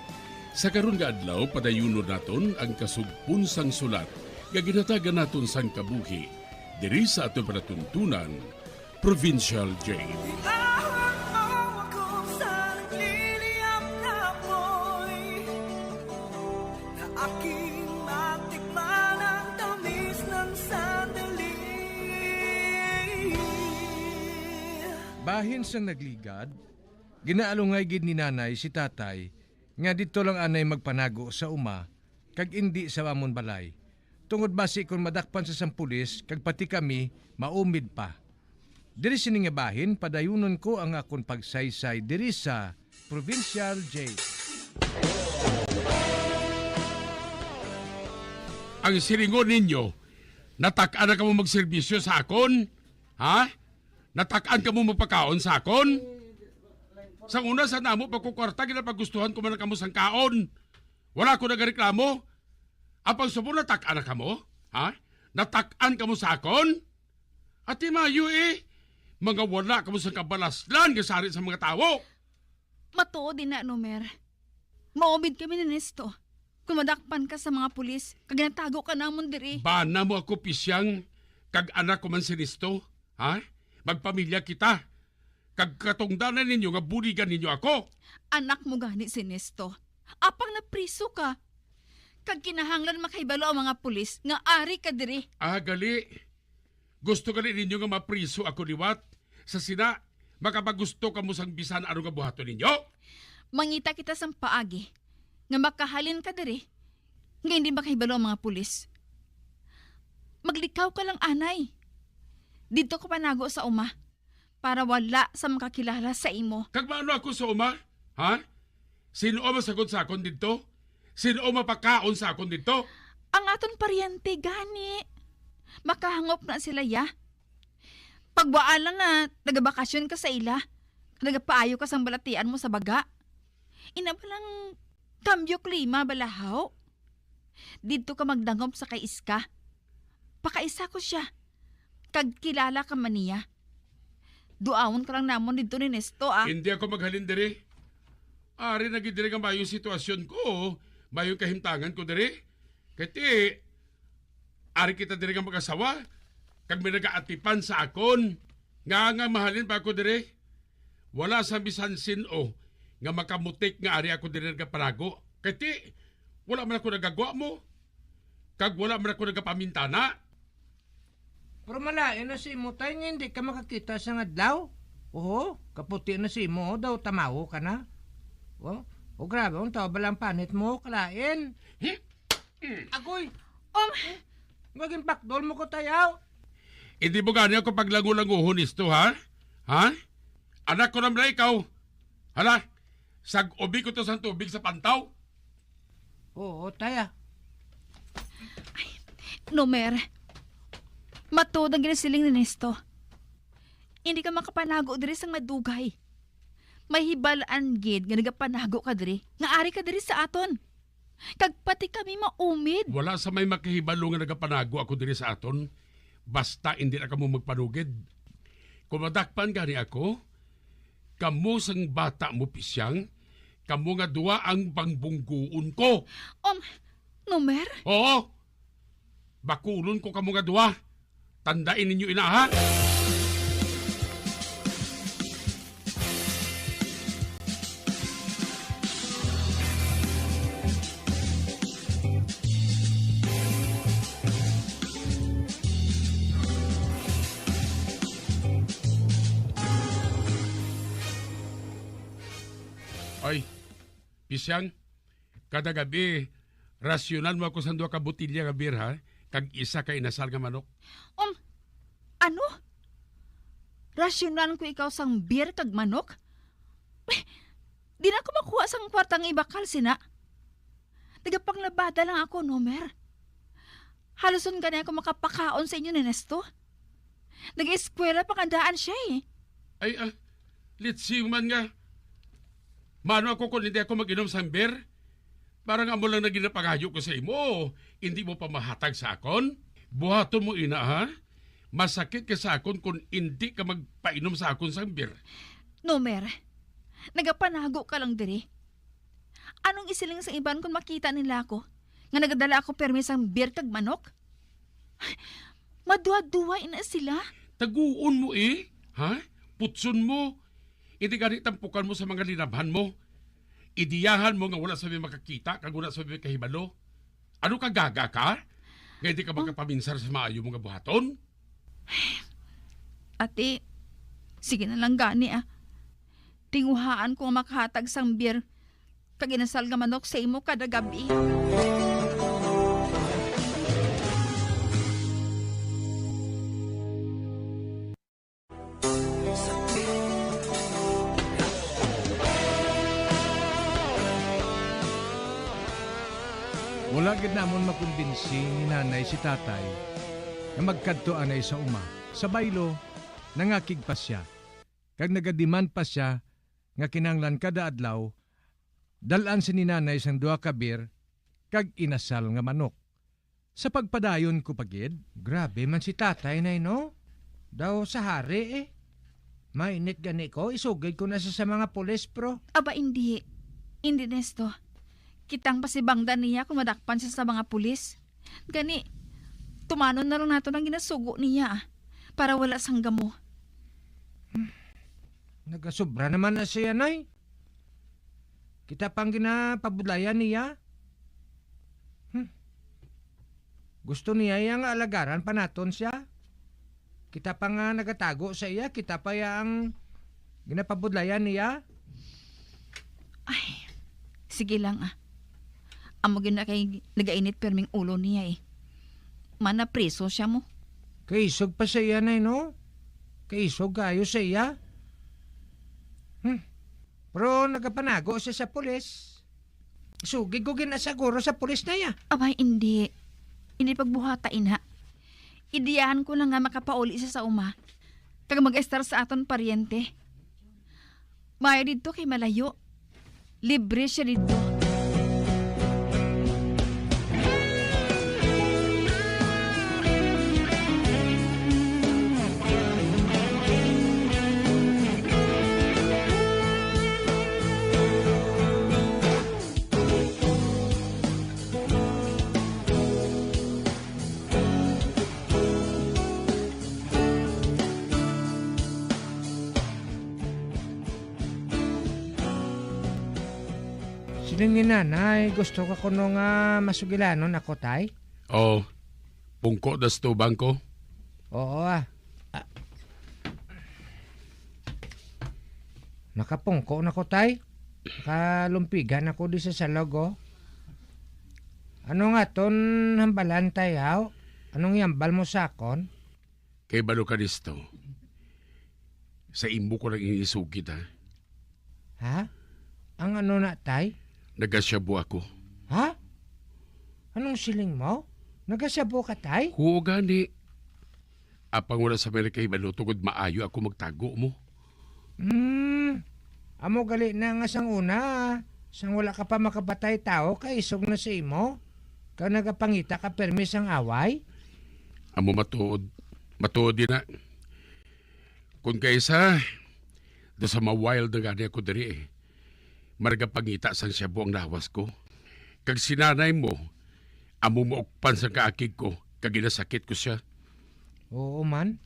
sa karon nga adlaw padayunon naton ang kasugpon sang sulat nga ginatagan naton sang kabuhi diri sa aton panatuntunan, Provincial Jail. Aking matikman ang tamis ng sandali. Bahin sang nagligad, ginaalungay gid ni nanay si tatay nga dito lang anay magpanago sa uma kag indi sa amon balay. Tungod basi kung madakpan sa sang pulis kag pati kami maumid pa. Diri sini nga bahin, padayunon ko ang akong pagsaysay diri sa Provincial Jail. Ang silingon ninyo, natak-an na ka mo magserbisyo sa akon? Ha? Natak-an ka mo magpakaon sa akon? Sa una sa namo pagkukwarta, ginapagustuhan ko man ang kamusang kaon. Wala ko nagareklamo. Apang subo natak-an na ka mo? Ha? Natak-an ka mo sa akon? At mayo mga wala ka mo sa kabalaslan kasari sa mga tao. Matuod din na, Nomer. Maobid kami ni Nesto. Kung madakpan ka sa mga pulis, kag natago ka namon diri. Bana mo ako pisyang, kag anak ko man sinisto. Ha? Magpamilya kita. Kag katungdanan ninyo nga buligan ninyo ako. Anak mo gani si Nesto. Apang napriso ka. Kag kinahanglan makaibalo ang mga pulis nga ari ka diri. Gali. Gusto ka rin ninyo nga mapriso ako liwat. Sa sina, makapagusto ka mo sang bisan ano nga buhato ninyo. Mangita kita sang paagi. Nga makahalin ka diri. Nga hindi makahibalo ang mga pulis. Maglikaw ka lang, anay. Dito ko panago sa uma. Para wala sa makakilala sa imo. Kag maano ako sa uma? Ha? Sino o masagot sa akon dito? Sino o mapakaon sa akon dito? Ang aton paryente, gani. Makahangop na sila, ya. Pagwaan lang nga, nagabakasyon ka sa ila. Nagapaayo ka sang balatian mo sa baga. Ina ba lang kambyo klima balahaw? Dito ka magdangop sa kay Iska. Pakaisa ko siya. Kag kilala ka man niya. Duawon ka lang namon dito ni Nesto, ah. Hindi ako maghalin diri. Ari nagidiri nga mayong sitwasyon ko. Mayong kahimtangan ko diri. Kati, ari kita diri nga mag-asawa. Kag may nagaatipan sa akon. Nga mahalin pa ako diri. Wala sa bisan sino nga makamutik nga ari ako diri nga panago. Kati, wala man ako nagagawa mo. Kag wala man ako nagapamintana. Pero malain na si imo tayo nga hindi ka makakita sa nga daw. Oo, kaputi na si imo daw tamawo ka na. O grabe, ang tao balang panit mo, kalain. Agoy! Maging pakdol mo ko tayaw. Hindi mo gani ako paglango-languhon isto, ha? Ha? Anak ko naman na ikaw. Hala, sag-ubi ko to sa tubig sa pantaw. Oo, taya. Nomer, matod ang ginasiling ni Nesto. Hindi ka makapanago diri sang madugay. May hibalaan gid nga nagapanago ka diri. Nga ari ka diri sa aton. Kag pati kami maumid. Wala sa may makahibalo nga nagapanago ako diri sa aton. Basta hindi na kamo magpanugid. Kung madakpan gani ako, kamo sang bata mo pisyang, kamo nga duwa ang pangbungguon ko. Nomer? Oo. Bakulon ko kamo nga duwa. Tandain ninyo ina, ha? Ay, pisyang, kada gabi, rasyonal mo ako sa 2 ka botilya nga beer, ha? Kag isa ka inasal nga manok. Ano? Rasyonan ko ikaw sang beer kag manok? Di na ako makuha sang kwartang ibakal sina. Nagapanglabada lang ako, Nomer. Haluson ka na ako makapakaon sa inyo ni Nesto. Nag-eskwela pa kandaan siya eh. Ay, litsing man nga. Mano ako kung hindi ako mag-inom sa beer? Parang amo lang na ginapagayo ko sa imo. Hindi mo pa mahatag sa akon? Buhaton mo ina, ha? Masakit ka sa akon kung hindi ka magpainom sa akon sa beer. Nomer, nagapanago ka lang diri. Anong isiling sa iban kung makita nila ako? Nga nagadala ako permis ang beer kag manok? Madua-dua ina sila. Taguon mo ha? Putson mo. Hindi ganit tampukan mo sa mga linabhan mo. Idiyahan mo nga wala sabi makakita, kag wala sabi kahibalo. Ano ka gaga ka? Nga hindi ka magkapaminsar sa maayo mga buhaton? Ate, sige na lang gani Tinguhaan ko nga makahatag sang beer kag inasal nga manok sa imo kada gabi. gid namon makumbinsi ni nanay si tatay na magkadto anay sa uma. Sa baylo, nangakig pa siya. Kag nagadiman pa siya nga kinanglan kada adlaw, dalan si ni nanay sang 2 ka beer kag inasal nga manok. Sa pagpadayon ko pagid, grabe man si tatay na no? Daw sa hari eh. Mainit gani ko, isugid ko na sa mga pulis pro. Aba, hindi. Hindi, Nesto. Kitang pasibangdan niya kung madakpan siya sa mga pulis. Gani, tumanon na lang nato ng ginasugo niya para wala sang gamo. Nagasobra naman na siya, nay. Kita pang ginapabudlayan niya. Gusto niya yung alagaran pa naton siya. Kita pa nga nagatago sa iya, kita pa yung ginapabudlayan niya. Ay, sige lang ah. Amo gina kay nagainit perming ulo niya eh. Mana preso siya mo. Kaisog pa sa iya na no? Kaisog kayo sa iya. Pero nagapanago siya sa pulis. Sugig ko ginasaguro sa pulis na iya. Abay, hindi. Hindi pagbuhatain ha. Idiyahan ko lang nga makapauli siya sa uma. Kag mag-estar sa aton paryente. Maya dito kay malayo. Libre siya dito. Siling ni nanay, gusto ka kuno nga masugilanon ako, tay? Oh, pungko das to bangko? Oo ah. Nakapungko na ko, tay. Nakalumpigan ako di sa salog, oh. Ano nga ton hambalan, tay, haw? Anong yambal mo sa akon? Kay balo ka disto. Sa imbo ko lang inisugid, ha? Ha? Ang ano na, tay? Nagasyabo ako. Ha? Anong siling mo? Nagasyabo ka, tay? Oo, gani. Apang wala sa Amerika ibalo tugod maayo ako magtago mo. Amo gali na nga sang una. Sang wala ka pa makabatay tao, kaisog na sa imo. Kaya nagapangita ka permis ang away? Amo matuod. Matuod din na. Kung kaysa, da sa ma-wild na gani ako diri eh. Marga pangita sang siya buang lawas ko. Kag sinanay mo, amo mo ukpan sa kaakig ko, kag ginasakit ko siya. Oo man.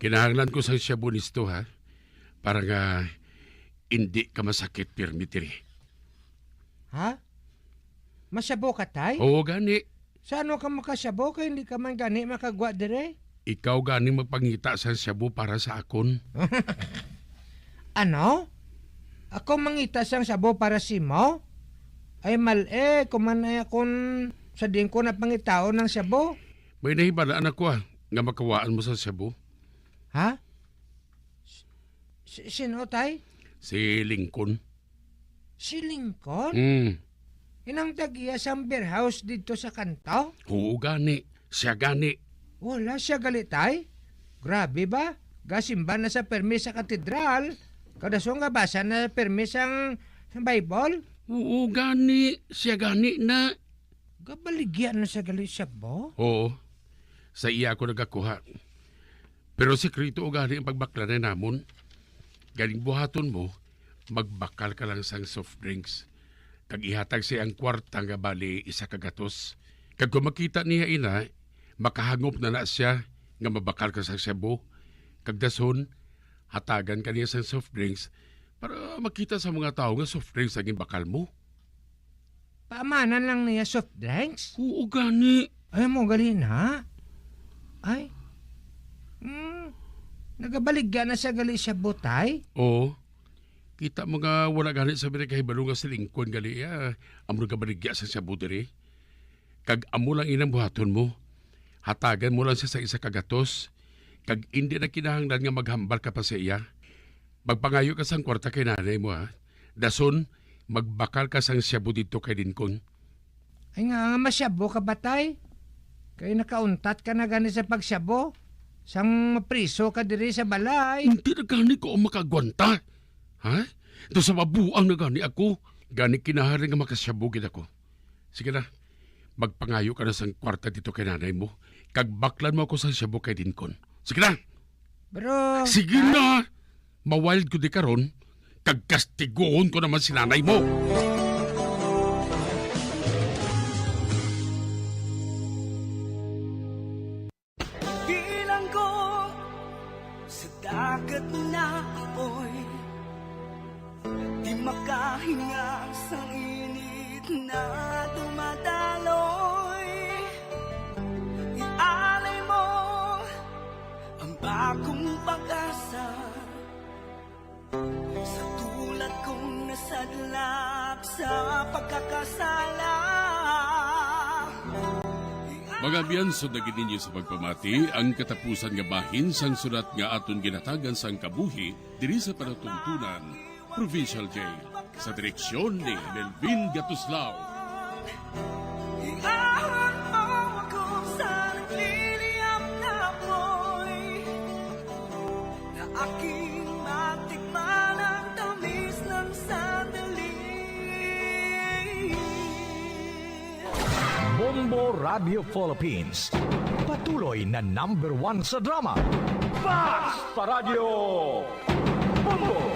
Kinahanglan ko sang siya bunisto ha, para nga hindi ka masakit permitiri. Ha? Masyabo ka, tay? Oo, gani. Saan ka makasyabo kaya hindi ka man gani makagwa dire? Ikaw gani magpangita sang siyabo para sa akon. Ano? Ako mangita sang sabo para si mo? Ay kumanay akong sa din ko na pangitao ng sabo. May nahibalaan ako nga makawaan mo sa sabo. Ha? Sino, tay? Si Lincoln. Si Lincoln? Inang tagiya sa beer house dito sa kanto? Oo, gani. Siya gani. Wala siya gali, tay? Grabe ba? Gasimba na sa permis sa katedral. Kadasong nga basa na permis ang Bible? Oo, gani. Siya gani na. Gabaligyan na sa gali siya bo? Oo. Sa iya ako nagakuha. Pero sekreto o gani ang pagbakla na namon. Galing buhaton mo, magbakal ka lang sang soft drinks. Kag ihatag siya ang kwarta nga bali isa kagatos. Kag kung makita niya ina, makahangop na siya nga mabakal ka sang sebo. Kag dason, hatagan ka niya sa soft drinks para makita sa mga tao nga soft drinks ang bakal mo. Paamanan lang niya soft drinks? Oo, gani. Ay, mo gali na. Ay. Nagabaligya na siya gali siya butay? Oo. Kita mga wala gani sa mga kahibalo nga si Lincoln gali. Amo nagabaligya sa siya butay. Kag amo lang inang buhaton mo. Hatagan mo lang siya sa isa kagatos. Kag hindi na kinahanglan nga maghambal ka pa sa iya. Magpangayo ka sang kwarta kay nanay mo ha. Dason, magbakal ka sang siyabo dito kay Lincoln. Ay nga masyabo ka batay. Kaya nakauntat ka na gani sa pagsyabo. Sang mapriso ka diri sa balay. Hindi na gani ko makagwanta. Ha? Ito sa mabuang na gani ako. Gani kinahari nga makasyabugin ako. Sige na, magpangayo ka na sa kwarta dito kay nanay mo. Kagbaklan mo ako sa syabo kay Dinkon. Sige na! Pero... Sige na! Mawild ko di karon, kagkastigoon ko naman si nanay mo. Bilang ko sa dagat na apoy, di makahinga sa init na dumadaloy. Ialay mo ang bagong pag-asa sa tulad kong nasadlak sa pagkakasala. Mga biyanso na gininyo sa pagpamati, ang katapusan nga bahin sang sulat nga aton ginatagan sang kabuhi diri sa panatuntunan, Provincial Jail, sa direksyon ni Melvin Gatuslao. Iahon mo ako sa nagliliyap na apoy, na aking matikman ang tamis ng sandali. Bombo Radio Philippines. Patuloy na #1 sa drama. Fast Radio Bombo!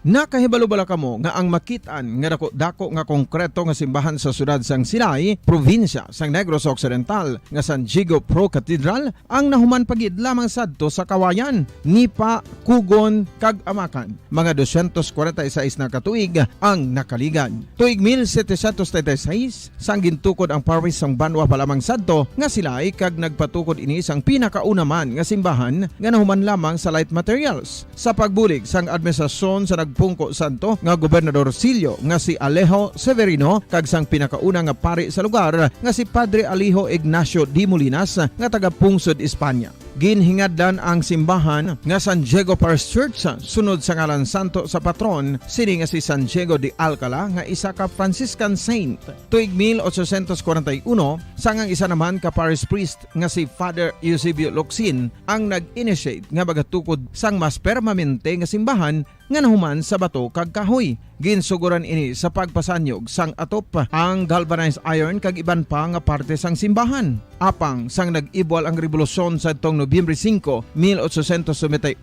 Nakahibalo-bala kamo nga ang makitaan nga dako nga konkreto nga simbahan sa sudad sang Sinai, probinsya sang Negros Occidental nga San Diego Pro Cathedral ang nahuman pagid lamang sadto sa kawayan ni pa Kugon kag Amakan. Mga 246 na katuig ang nakaligan. Tuig 1736 sang gintukod ang parish sang Banwa pa lamang sadto nga sila kag nagpatukod ini sang pinakauna man nga simbahan nga nahuman lamang sa light materials. Sa pagbulig sang administrasyon sa pungko santo nga Gobernador Silio nga si Alejo Severino kag sang pinakauna nga pari sa lugar nga si Padre Alijo Ignacio D. Molinas nga taga Pungsod, Espanya. Ginhingadlan ang simbahan nga San Diego Parish Church sunod sa ngalan santo sa patron sini nga si San Diego de Alcala nga isa ka Franciscan saint. Tuig 1841 sangang isa naman ka parish priest nga si Father Eusebio Locsin ang nag-initiate nga bagatukod sang mas permanente nga simbahan nga nahuman sa bato kag kahoy. Ginsuguran ini sa pagpasanyog sang atop ang galvanized iron kag iban pa nga parte sang simbahan. Apang sang nag-ibwal ang revolusyon sa tong Nobyembre 5, 1898,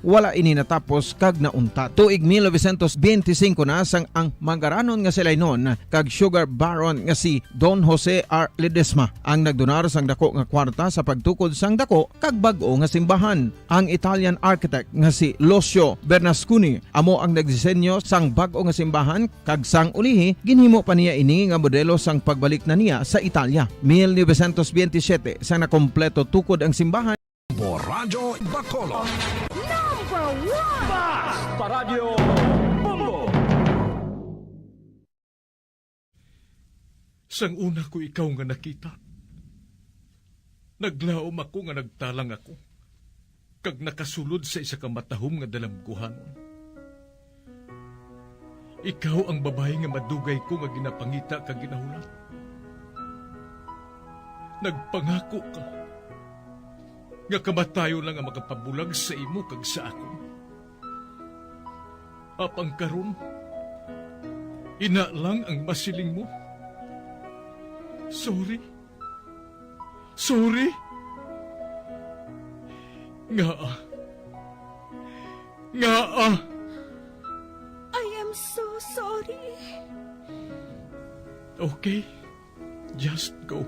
wala ini natapos kag naunta. Tuig 1925 na sang ang mangaranon nga silay nun kag sugar baron nga si Don Jose R. Ledesma ang nagdonar sang dako nga kwarta sa pagtukod sang dako kag bag-o nga simbahan. Ang Italian architect nga si Lucio Bernasconi amo ang nagdisenyo sang bag-o nga simbahan kag sang ulihi ginhimo pa niya ini nga modelo sang pagbalik na niya sa Italia. 1927 sang nakompleto tukod ang simbahan. Radyo Bacolod. #1 Fast Radio Bombo! Sang una ko ikaw nga nakita, naglaom ako nga nagtalang ako, kag nakasulod sa isa ka matahom nga dalamguhanon. Ikaw ang babae nga madugay ko nga ginapangita kag ginahulat. Nagpangako ka nga kamatayo lang ang makapabulag sa imo kag sa ako. Apang karon, ina lang ang masiling mo. Sorry. Sorry. Nga. I am so sorry. Okay, just go.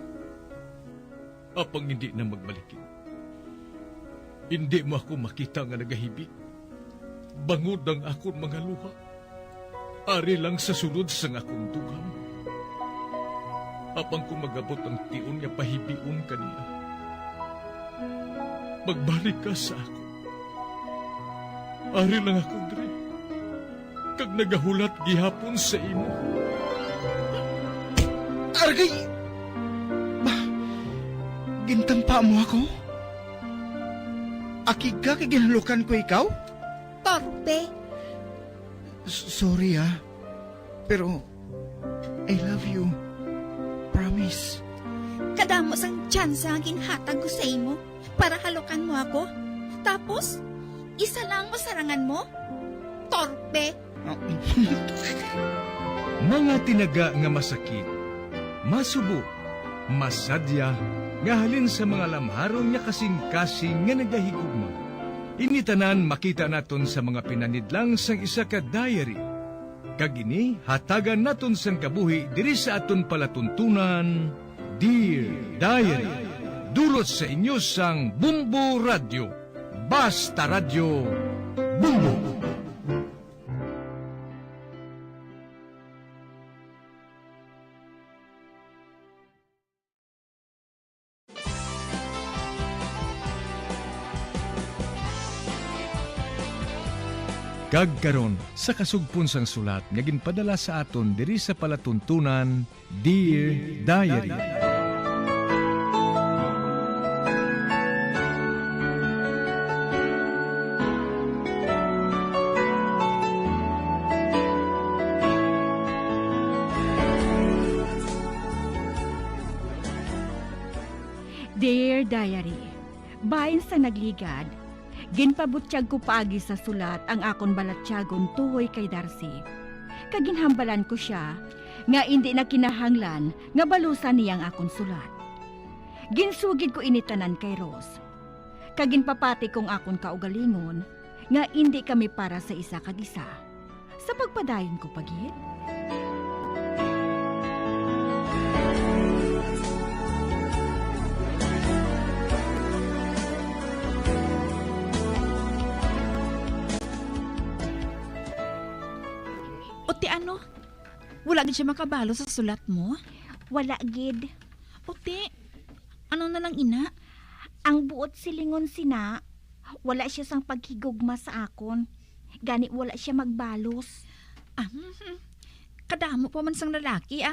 Apang hindi na magbalikin. Hindi mo ako makita nga nagahibik. Bangod ang akong mga luha. Ari lang sa sulod sang akong dugang. Apang kung magabot ang tion nga pahibiun kaniya. Magbalik ka sa ako. Ari lang ako, Dre. Kag nagahulat gihapon sa imo. Argay! Gintampa mo ako? Akig ka kay ginalukan ko ikaw? Torpe, Sorry pero I love you. Promise. Kadamo sang chance ang ginhatag ko sa imo para halukan mo ako. Tapos, isa lang mo sarangan mo? Torpe! Mga tinaga nga masakit, masubo, masadya, nga halin sa mga lamharong nga kasing-kasing nga nagahigugma. Initanan makita naton sa mga pinanidlang sang isa ka diary. Kagini, hatagan naton sang kabuhi diri sa aton palatuntunan, Dear Diary. Dulot sa inyo sang Bumbo Radio. Basta Radio Bumbo. Kagkaron sa kasugpon sang sulat nga ginpadala sa aton diri sa palatuntunan, Dear Diary. Dear Diary, bahin sa nagligad, ginpabutyag ko paagi sa sulat ang akon balatyagon tuhoy kay Darcy. Kaginhambalan ko siya, nga hindi na kinahanglan nga balusan niyang akon sulat. Ginsugid ko initanan kay Rose. Kaginpapati kong akon kaugalingon, nga hindi kami para sa isa kag isa. Sa pagpadayon ko pagit. Uti ano? Wala gid siya makabalo sa sulat mo? Wala gid. Uti, ano na lang ina? Ang buot silingon sina, wala siya sang paghigugma sa akon. Gani wala siya magbalos. Kadamo pa man sang lalaki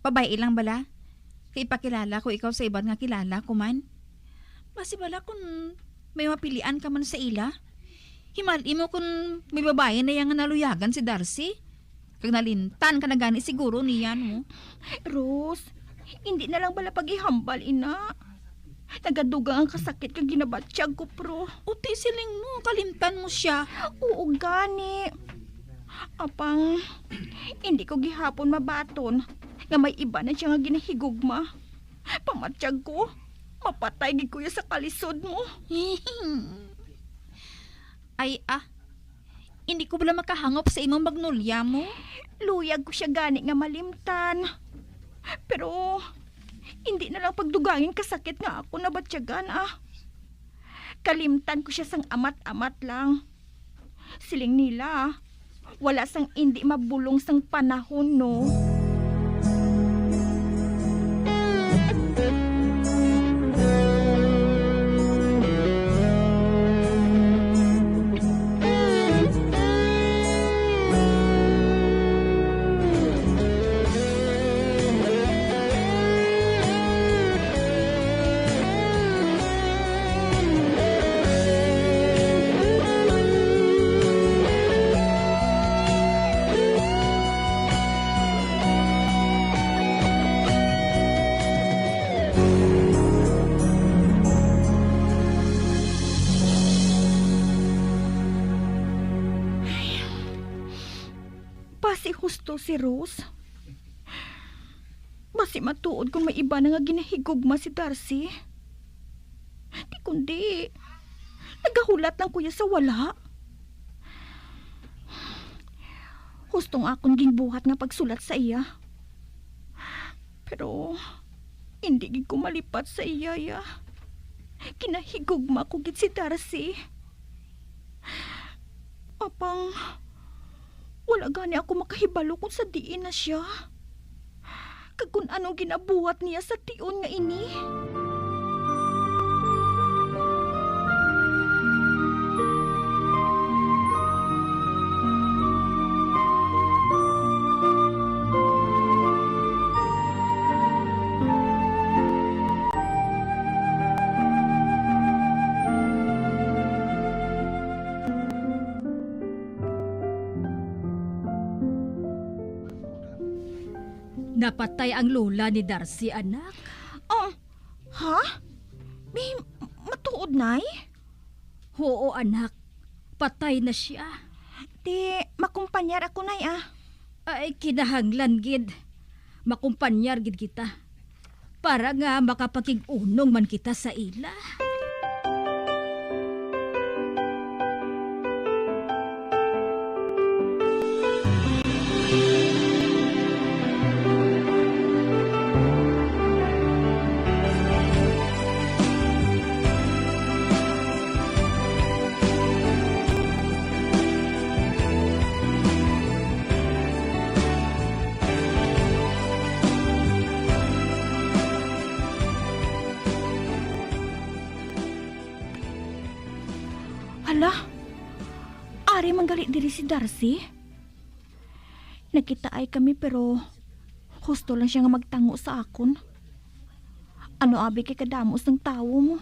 Babae lang bala? Kay ipakilala ko ikaw sa iban nga kilala ko man. Basi bala kung may mapilian ka man sa ila. Himali mo kung may babae na yang naluyagan si Darcy. Kag nalintan ka na gani siguro niyan mo. Rose, hindi na lang bala paghihambal ina. Nagadugang ang kasakit kag ginabatsyag ko pro. Uti siling mo, kalimtan mo siya. Oo gani. Apang, hindi ko gihapon mabaton nga may iba na siya nga ginahigugma. Pamatsyag ko, mapatay gid kuya sa kalisod mo. Ay hindi ko bala makahangop sa imong magnolia mo. Luyag ko siya gani nga malimtan. Pero, hindi na lang pagdugangin kasakit nga ako nabatsyagan Kalimtan ko siya sang amat-amat lang. Siling nila, wala sang hindi mabulong sang panahon no. Husto si Rose. Basi matuod kung may iba na nga ginahigugma si Darcy. Di kundi, nagahulat lang kuya sa wala. Hustong akong ginbuhat nga pagsulat sa iya. Pero, hindi gid ko malipat sa iya ya. Kinahigugma ko gid si Darcy. Apang, wala gani ako makahibalo kung sa diin na siya. Kag kung anong ginabuhat niya sa tion nga ini. Napatay ang lola ni Darcy, anak. Ha? May matuod, Nay? Oo, anak. Patay na siya. Di, makumpanyar ako, Nay, Ay, kinahanglan, gid. Makumpanyar, gid kita. Para nga makapakig-unong man kita sa ila. Hala, ari manggali diri si Darcy. Nakita ay kami pero husto lang siya nga magtango sa akon. Ano abi kay kadamos ng tawo mo?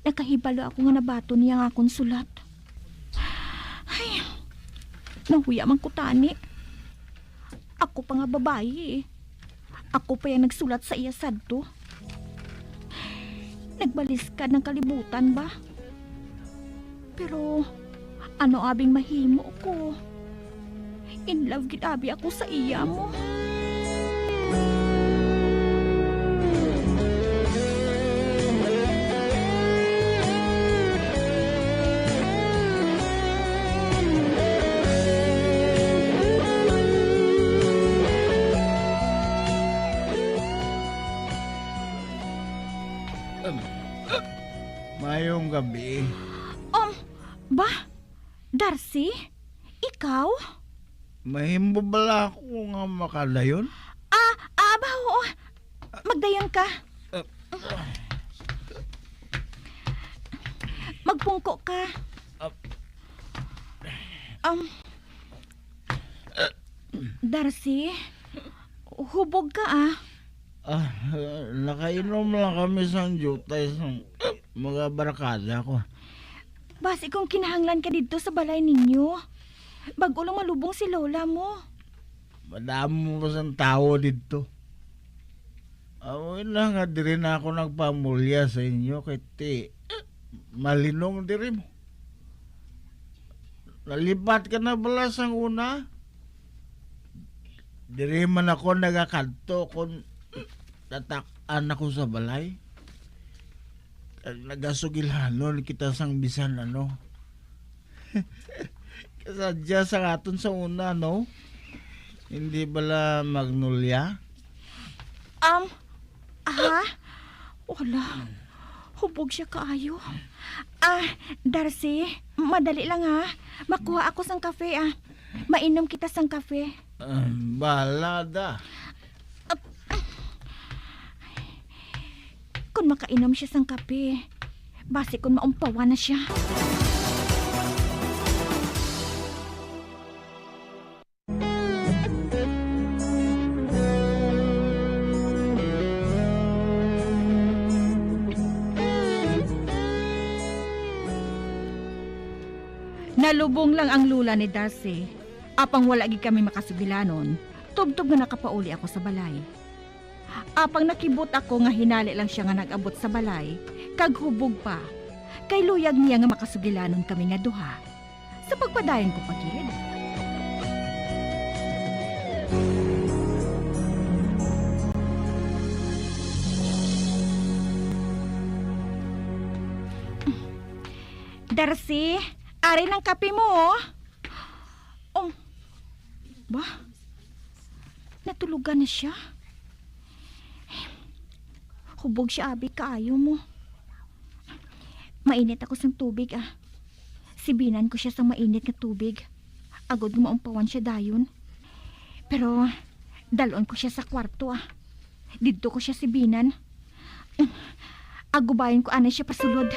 Nakahibalo ako nga nabato niya nga akong sulat. Ay, nahuya man ko tani. Ako pa nga babae Ako pa yung nagsulat sa iya sadto. Nagbaliskad ng kalibutan ba? Pero ano abing mahimo ko? In love gid abi ako sa iya mo. Mayong gabi. Ba? Darcy? Ikaw? Mahimbo bala ako nga makadayon? Ba, oo. Magdayon ka. Magpungko ka. Darcy, hubog ka Nakainom lang kami sa jutay sa mga barakada ko. Basi kung kinahanglan ka dito sa balay ninyo, bago lang malubong si lola mo. Madamo pa sa tao dito. Awin lang nga diri na ako nagpamulya sa inyo kay ti malinong diri mo. Nalipat ka na bala sa una? Diri man ako nagakanto kung tatak-an ako sa balay. Nagasugilhanon kita sang bisan kasadya sa aton sa una hindi bala Magnolia? Wala. Hubog siya kaayo. Darcy, madali lang makuha ako sang kafe mainom kita sang kafe. Balada. Kung makainom siya sang kape, basi kung maumpawa na siya. Nalubong lang ang lula ni Darcy. Apang wala gid kami makasugilanon, tubtob nga nakapauli ako sa balay. Apang nakibot ako nga hinali lang siya nga nag-abot sa balay, kag hubog pa. Kay luyag niya nga makasugilanon kami nga duha. Sa pagpadayon ko pagid. Darcy, ari ng kape mo. Ba? Natulugan na siya? Hubog siya abi kaayo mo. Mainit ako sang tubig Sibinan ko siya sa mainit na tubig. Agod gumaumpawan siya dayon. Pero dalon ko siya sa kwarto Didto ko siya sibinan. Agubayan ko anay siya pasulod.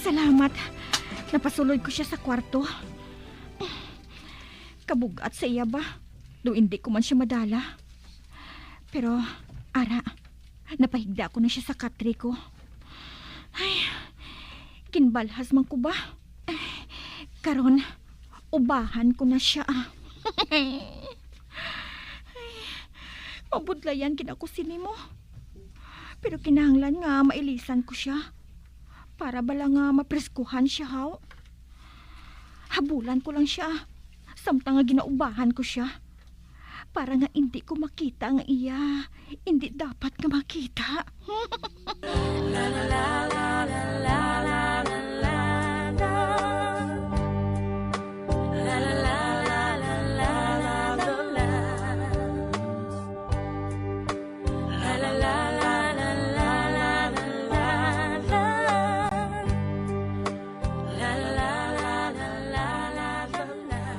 Salamat. Napasuloy ko siya sa kwarto. Kabugat sa iya ba? Do hindi ko man siya madala. Pero, ara, napahigda ko na siya sa katri ko. Ay, kinbalhas man ko ba? Karon, ubahan ko na siya. Mabudlayan ako sini mo. Pero kinahanglan nga mailisan ko siya. Para bala nga mapreskuhan siya, haw. Habulan ko lang siya. Samtang nga ginaubahan ko siya. Para nga hindi ko makita nga iya. Hindi dapat nga makita. La la la la la la la la la la. La la la la la la la la la. La la la la la la la la la. La la la la la la la la.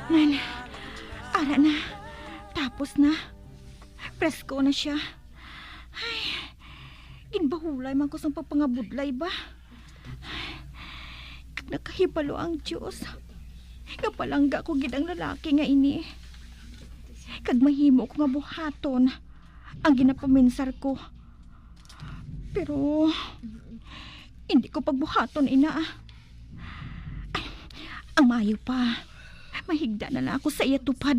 Nan, ara na. Tapos na. Presko na siya. Ay, ginbahulay man ko sa papangabudlay ba? Kag nakahibalo ang Diyos. Kapalangga ko gid ang lalaki nga ini. Kag mahimo ko nga buhaton ang ginapaminsar ko. Pero, hindi ko pagbuhaton ina. Ay, ang mayo pa. Mahigda na lang ako sa iya tupad.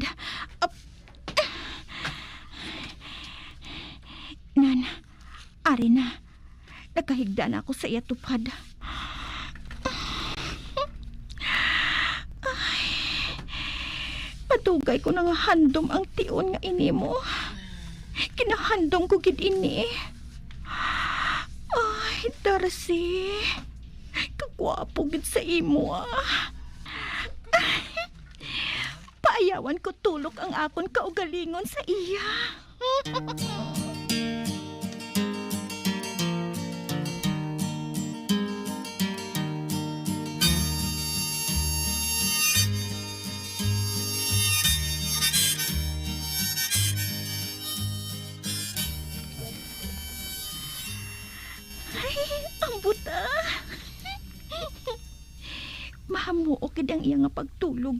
Nan, ari na. Nakahigda na ako sa iya tupad. Ay, patugay ko na nga handom ang tion nga ini mo. Kinahandom ko gid ini. Ay, Darcy. Kagwapo gid sa imo Paayawan ko tulok ang akon kaugalingon sa iya. Ay, ang buta. Mahamuok gid ang iya nga pagtulog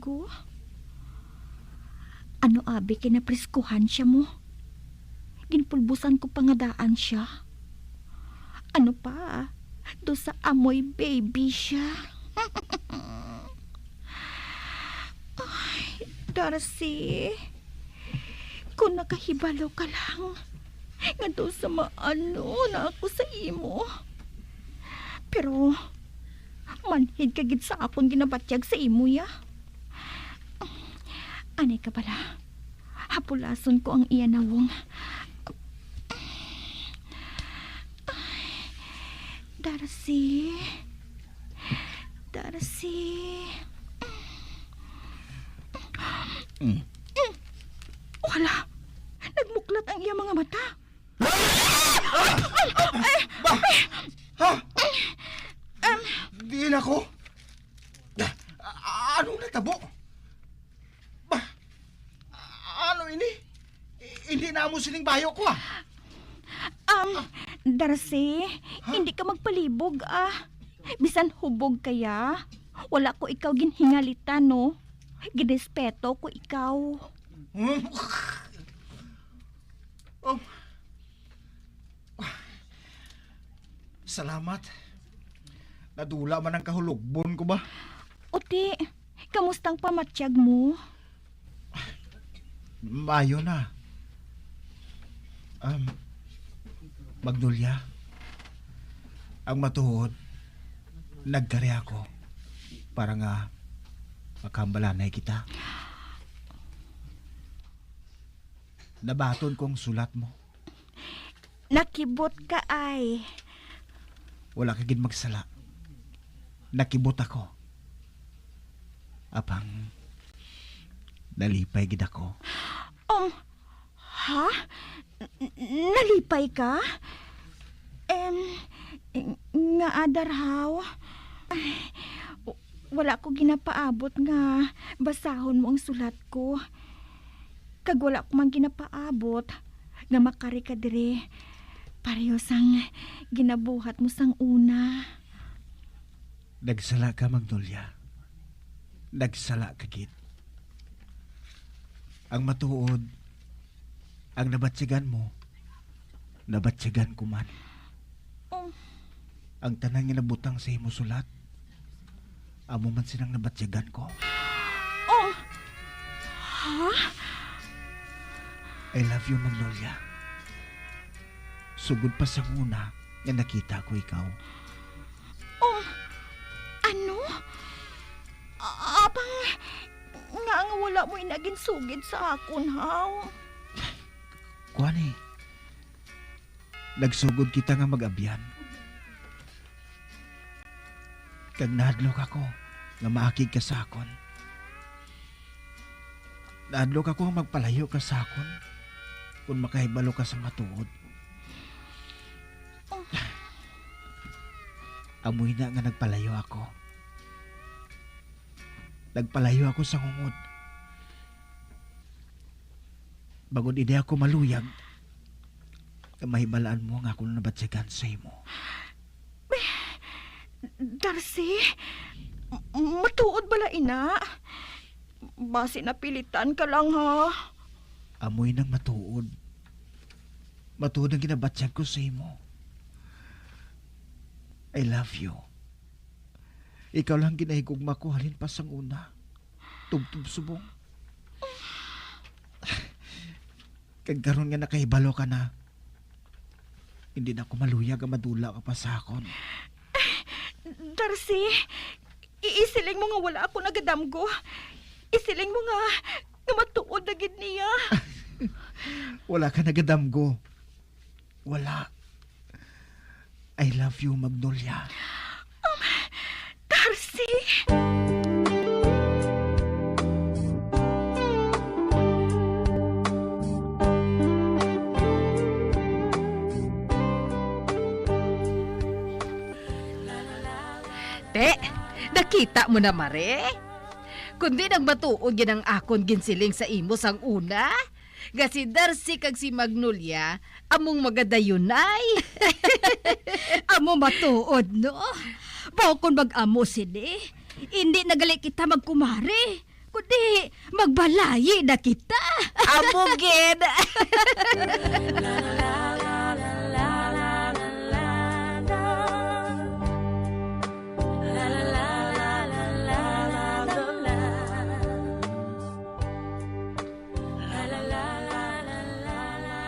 Ano abi kinapreskuhan siya mo? Ginpulbusan ko pangadaan siya. Ano pa? Do sa amoy baby siya. Ay, Darcy. Kung nakahibalo ka lang, nga do sa maano na ako sa imo. Pero, manhid ka gid sa akong ginabatyag sa imo ya. Anay ka pala. Hapulason ko ang iyanawong. Darcy. Darcy. Wala. Nagmuklat ang iyang mga mata. Diin ako. Anong natabo? Ano ini? Hindi na mo sining bayo ko Darcy, hindi ka magpalibog Bisan hubog kaya, wala ko ikaw ginhingalitan no. Ginespeto ko ikaw. Salamat. Nadula man ang kahulugbon ko ba? Uti, kamustang pamatsyag mo? Mayo na. Magnolia, ang matuhod, nagkari ako para nga makambalanay kita. Nabaton kong sulat mo. Nakibot ka ay. Wala ka gid magsala. Nakibot ako. Apang nalipay gid ako. Ha? Nalipay ka? Nga adarhaw? Wala ko ginapaabot nga basahon mo ang sulat ko. Kag wala ko man ginapaabot nga makari ka dire Pareho sang ginabuhat mo sang una. Nagsala ka, Magnolia. Nagsala ka, Kit. Ang matuod, ang nabatsyagan mo, nabatsyagan ko man. Oh. Ang tanang nabutang sa imo sulat, amo man sinang nabatsyagan ko. Oh! Ha? I love you, Magnolia. Sugod pa sa una nga nakita ko ikaw. Oh! Ano? Abang nga wala mo inagin sugid sa akon, haw. Kuani, nagsugod kita nga mag-abyan. Kag nahadlok ako nga maakig ka sa akon. Nahadlok ako nga magpalayo ka sa akon kung makahibalo ka sa matuod. Amoy na nga nagpalayo ako. Nagpalayo ako sa ngungod. Bagon ide ako maluyag, mahibalaan mo nga akong nabatsyagan sa imo. Darcy, matuod bala ina. Basi napilitan ka lang, ha? Amoy ng matuod. Matuod ang ginabatsyag ko sa imo. I love you. Ikaw lang ginahigugma ko halin pa sang una. Tubtub subong. Kagkaroon nga nakahibalo ka na. Hindi na ako maluyag ang madula ka pa sa akon. Darcy, iisiling mo nga wala ako nagadamgo. Isiling mo nga matuod na gid niya. Wala ka nagadamgo. Wala. I love you, Magnolia. Darcy! Te, nakita mo na, Mare? Kundi nagmatuod yan ang akon ginsiling sa imo sang una. Nga si Darcy kag si Magnolia, among magadayunay. Amo matuod, no? Bukon mag-amo sini, hindi nagali kita magkumari, kundi magbalayi na kita. Amo gid.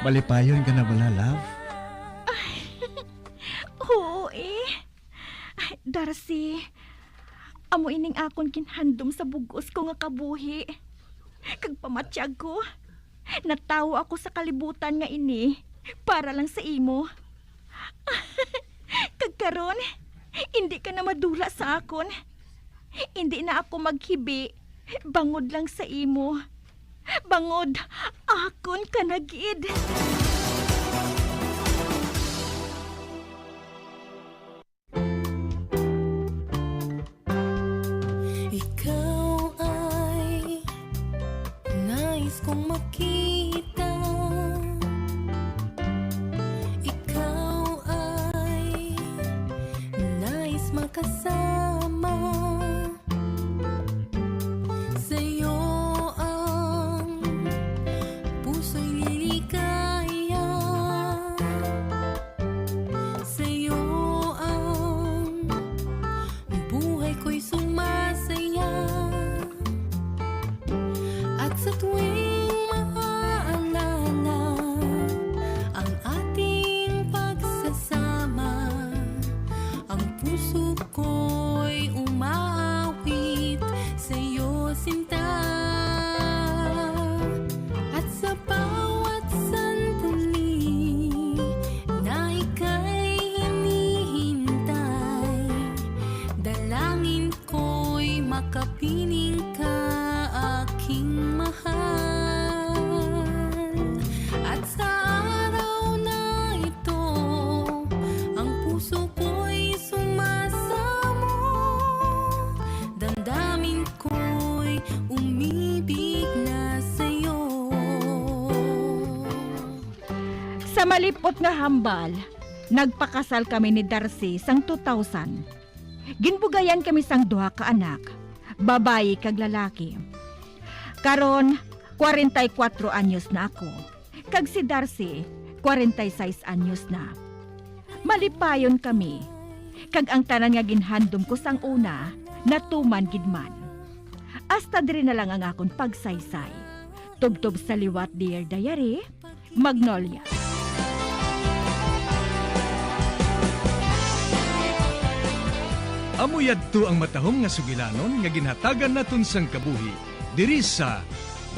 Malipayon ka na bala, love? Oo Ay, Darcy, amo ining akon kinhandom sa bugos ko nga kabuhi. Kag pamatsyag ko, natawo ako sa kalibutan nga ini para lang sa imo. Kag karon, hindi ka na madula sa akon. Hindi na ako maghibi, bangod lang sa imo. Bangod, akon ka na gid. Ikaw ay nais kong makita. Ikaw ay nais makasama. Sa'yo ang puso'y liligaya. Sa'yo ang buhay ko'y sumasaya. At sa tuwing maaalala ang ating pagsasama, ang puso ko'y umaawit sa'yo, sinta. At sa bawat Sa malipot nga hambal, nagpakasal kami ni Darcy sang 2000. Ginbugayan kami sang duha ka anak, babayi kag lalaki. Karon, 44 anyos na ako. Kag si Darcy, 46 anyos na. Malipayon kami. Kag ang tanan nga ginhandom ko sang una, natuman gidman. Hasta diri na lang ang akong pagsaysay. Tubtob sa liwat, Dear Diary, Magnolia. Amuyadto ang matahom nga sugilanon nga ginhatagan naton sang kabuhi. Diri sa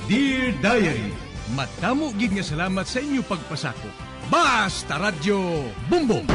Dear Diary. Matamo gid nga salamat sa inyo pagpasakop. Basta Radyo Bumbong.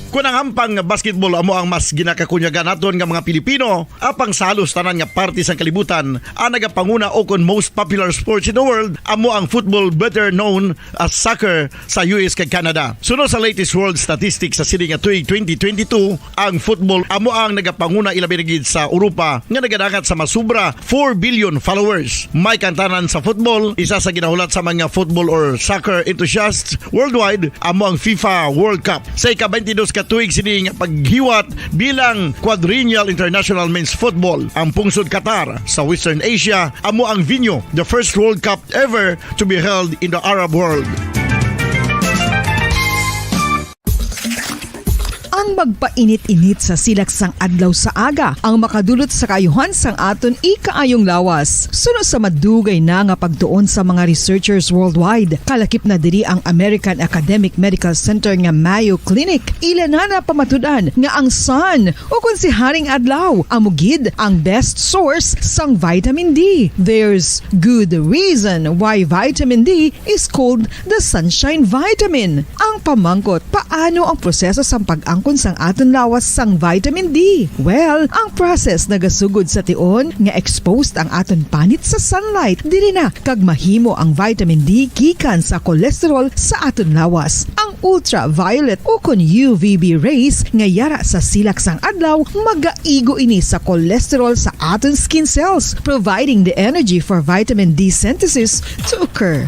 Kung ang ampang basketball amo ang mas ginakakunyagan naton nga mga Pilipino, apang salos tanan nga parte sa kalibutan, ang nagapanguna o kon most popular sports in the world, amo ang football, better known as soccer sa US kag Canada. Sunod sa latest world statistics sa sini nga tuig 2022, ang football amo ang nagapanguna ilabi na gid sa Europa nga nagadangat sa masubra 4 billion followers. May kantanan sa football, isa sa ginahulat sa mga football or soccer enthusiasts worldwide, amo ang FIFA World Cup. Sa ika-22 katuig sini nga paghiwat bilang Quadrennial International Men's Football. Ang pungsod Qatar sa Western Asia amo ang venue, the first World Cup ever to be held in the Arab world. Ang magpainit-init sa silaksang adlaw sa aga ang makadulot sa kaayuhan sang aton ikaayong lawas. Suno sa madugay na nga pagtuon sa mga researchers worldwide, kalakip na diri ang American Academic Medical Center nga Mayo Clinic. Ilan na pamatudan nga ang sun o kung si Haring Adlaw amugid ang best source sang vitamin D. There's good reason why vitamin D is called the sunshine vitamin. Ang pamangkot, paano ang proseso sang pag-angkon sang aton lawas sang vitamin D? Well, ang process nagasugod sa tion nga exposed ang aton panit sa sunlight dili na kag mahimo ang vitamin D gikan sa cholesterol sa aton lawas. Ang ultraviolet o kon UVB rays nga yara sa silak sang adlaw magaigo ini sa cholesterol sa aton skin cells, providing the energy for vitamin D synthesis to occur.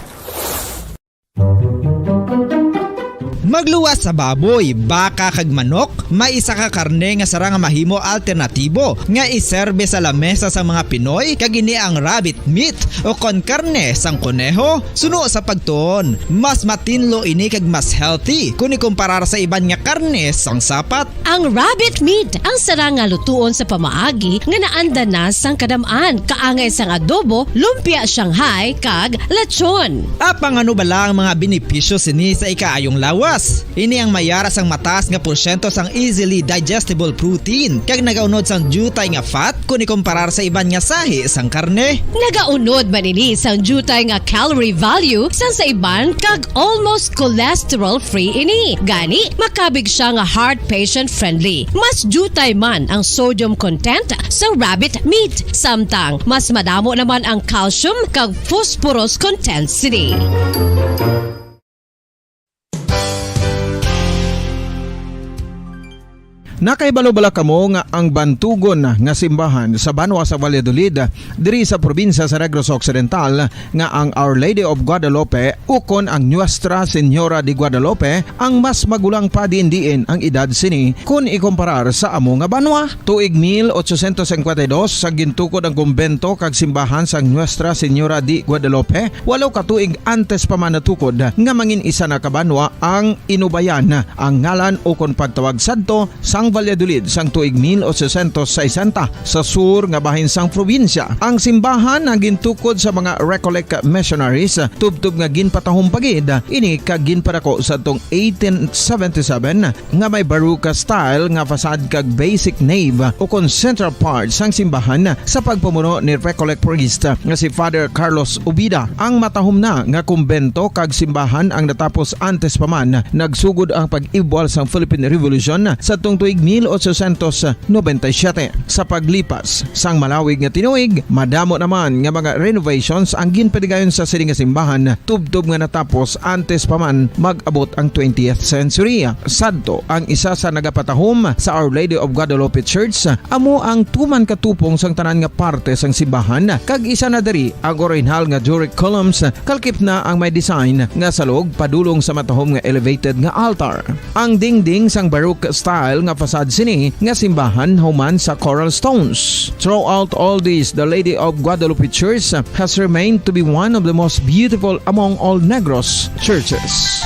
Magluwas sa baboy, baka kag manok, may isa ka karne nga sara nga mahimo alternatibo nga iserbe sa lamesa sa mga Pinoy kag ini ang rabbit meat o kon karne sang koneho. Suno sa pagtuon, mas matinlo ini kag mas healthy kung ikumparar sa iban nga karne sang sapat. Ang rabbit meat ang sara nga lutuon sa pamaagi nga naanda na sang kadamaan, kaangay sang adobo, lumpia Shanghai kag lechon. Apang ano bala ang mga benepisyo sini sa ikaayong lawas? Ini ang mayara sang mataas nga porsyento sang easily digestible protein kag nagaunod sang jutay nga fat kung ikumparar sa iban nga sahi sang karne. Nagaunod man ini sang jutay nga calorie value sang sa iban kag almost cholesterol free ini. Gani makabig siya nga heart patient friendly. Mas jutay man ang sodium content sa rabbit meat, samtang mas madamo naman ang calcium kag phosphorus content sini. Nakaibalo-bala kamo nga ang bantugon nga simbahan sa Banwa sa Valladolid diri sa probinsya sa Negros Occidental nga ang Our Lady of Guadalupe ukon ang Nuestra Señora de Guadalupe ang mas magulang pa diin ang edad sini kung ikumparar sa amo nga banwa. Tuig 1852 sa gintukod ang kumbento kag simbahan sang Nuestra Señora de Guadalupe, walo ka tuig antes pa man natukod nga mangin isa na kabanwa ang inubayan ang ngalan ukon pagtawag sadto sang Valladolid sang tuig 1860 sa sur nga bahin sang probinsya. Ang simbahan ang gintukod sa mga Recollect missionaries tubtub nga ginpatahong pagid ini kag ginpadako sa tong 1877 nga may baroque style nga fasad kag basic nave o kon central part sang simbahan sa pagpamuno ni Recollect priest nga si Father Carlos Ubida. Ang matahom na nga kumbento kag simbahan ang natapos antes pa man nagsugod ang pag-ibwal sang Philippine Revolution sa tong tuig tuig 1897. Sa paglipas sang malawig nga tinuig, madamo naman nga mga renovations ang ginpadigayon sa sining nga simbahan tubtob nga natapos antes pa man mag-abot ang 20th century. Sadto ang isa sa nagapatahom sa Our Lady of Guadalupe Church, amo ang tuman katupong sang tanan nga parte sang simbahan, kag isa na diri ang original nga Doric columns, kalkip na ang may design nga salog padulong sa matahom nga elevated nga altar. Ang dingding sang Baroque style nga fasad sini nga simbahan human sa coral stones. Throughout all this, the Lady of Guadalupe Church has remained to be one of the most beautiful among all Negros churches.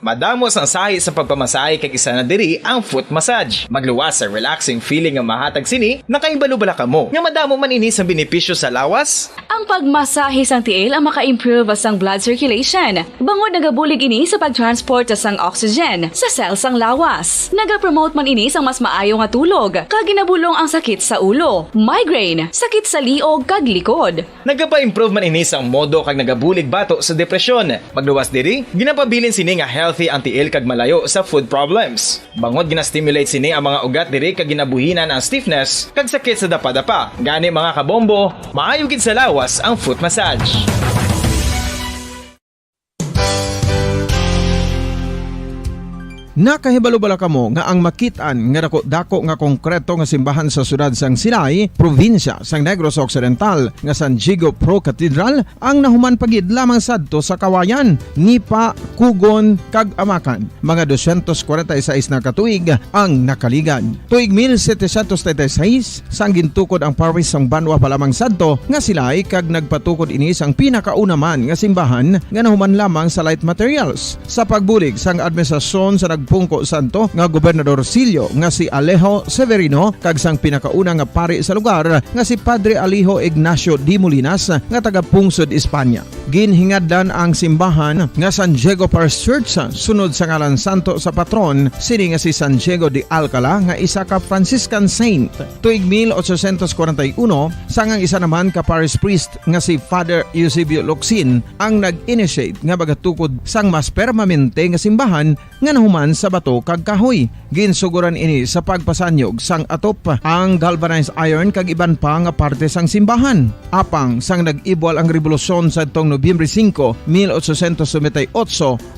Madamos ang sahi sa pagpamasahe kag isa na diri ang foot massage. Magluwas sa relaxing feeling nga mahatag sini, nakaimbalubala ka mo. Nga madamo man ini sa benepisyo sa lawas. Ang pagmasahe sang tiil ang maka-improve sang blood circulation. Bangod nagabulig ini sa pagtransport sang oxygen sa cells sang lawas. Nagapromote man ini sang mas maayo nga tulog, kag ginabulong ang sakit sa ulo, migraine, sakit sa liog kag likod. Nagapa-improve man ini sang modo kag nagabulig bato sa depresyon. Magluwas diri, ginapabilin sini nga healthy ang tiil kag malayo sa food problems. Bangod gina-stimulate sini ang mga ugat diri kag ginabuhinan ang stiffness kag sakit sa dapa-dapa. Gani mga kabombo, maayo gid sa lawas ang foot massage. Nakahibalo-bala ka mo nga ang makitaan nga dako nga konkreto nga simbahan sa sudad sang Sinay, probinsya sang Negros Occidental nga San Diego Pro Cathedral ang nahuman pagid lamang sadto sa Kawayan, Nipa, Kugon kag Amakan. Mga 246 na katuig ang nakaligan. Tuig 1736 sang gintukod ang parish sang Banwa pa lamang sadto nga silay kag nagpatukod ini sang pinakauna man nga simbahan nga nahuman lamang sa light materials. Sa pagbulig sang administrasyon sa Pungko Santo nga Gobernador Silio nga si Alejo Severino kag sang pinakauna nga pari sa lugar nga si Padre Alijo Ignacio D. Molinas nga taga Pungsod, Espanya. Ginhingaddan ang simbahan nga San Diego Parish Church sunod sa ngalan santo sa patron sini nga si San Diego de Alcala nga isa ka Franciscan saint. Tuig 1841 sang ang isa naman ka parish priest nga si Father Eusebio Locsin ang nag-initiate nga bagatukod sang mas permanente nga simbahan nga nahuman sa bato kag kahoy. Ginsuguran ini sa pagpasanyog sang atop ang galvanized iron kag iban pa nga parte sang simbahan. Apang sang nag-ibwal ang revolusyon sa tong Nobyembre 5, 1898,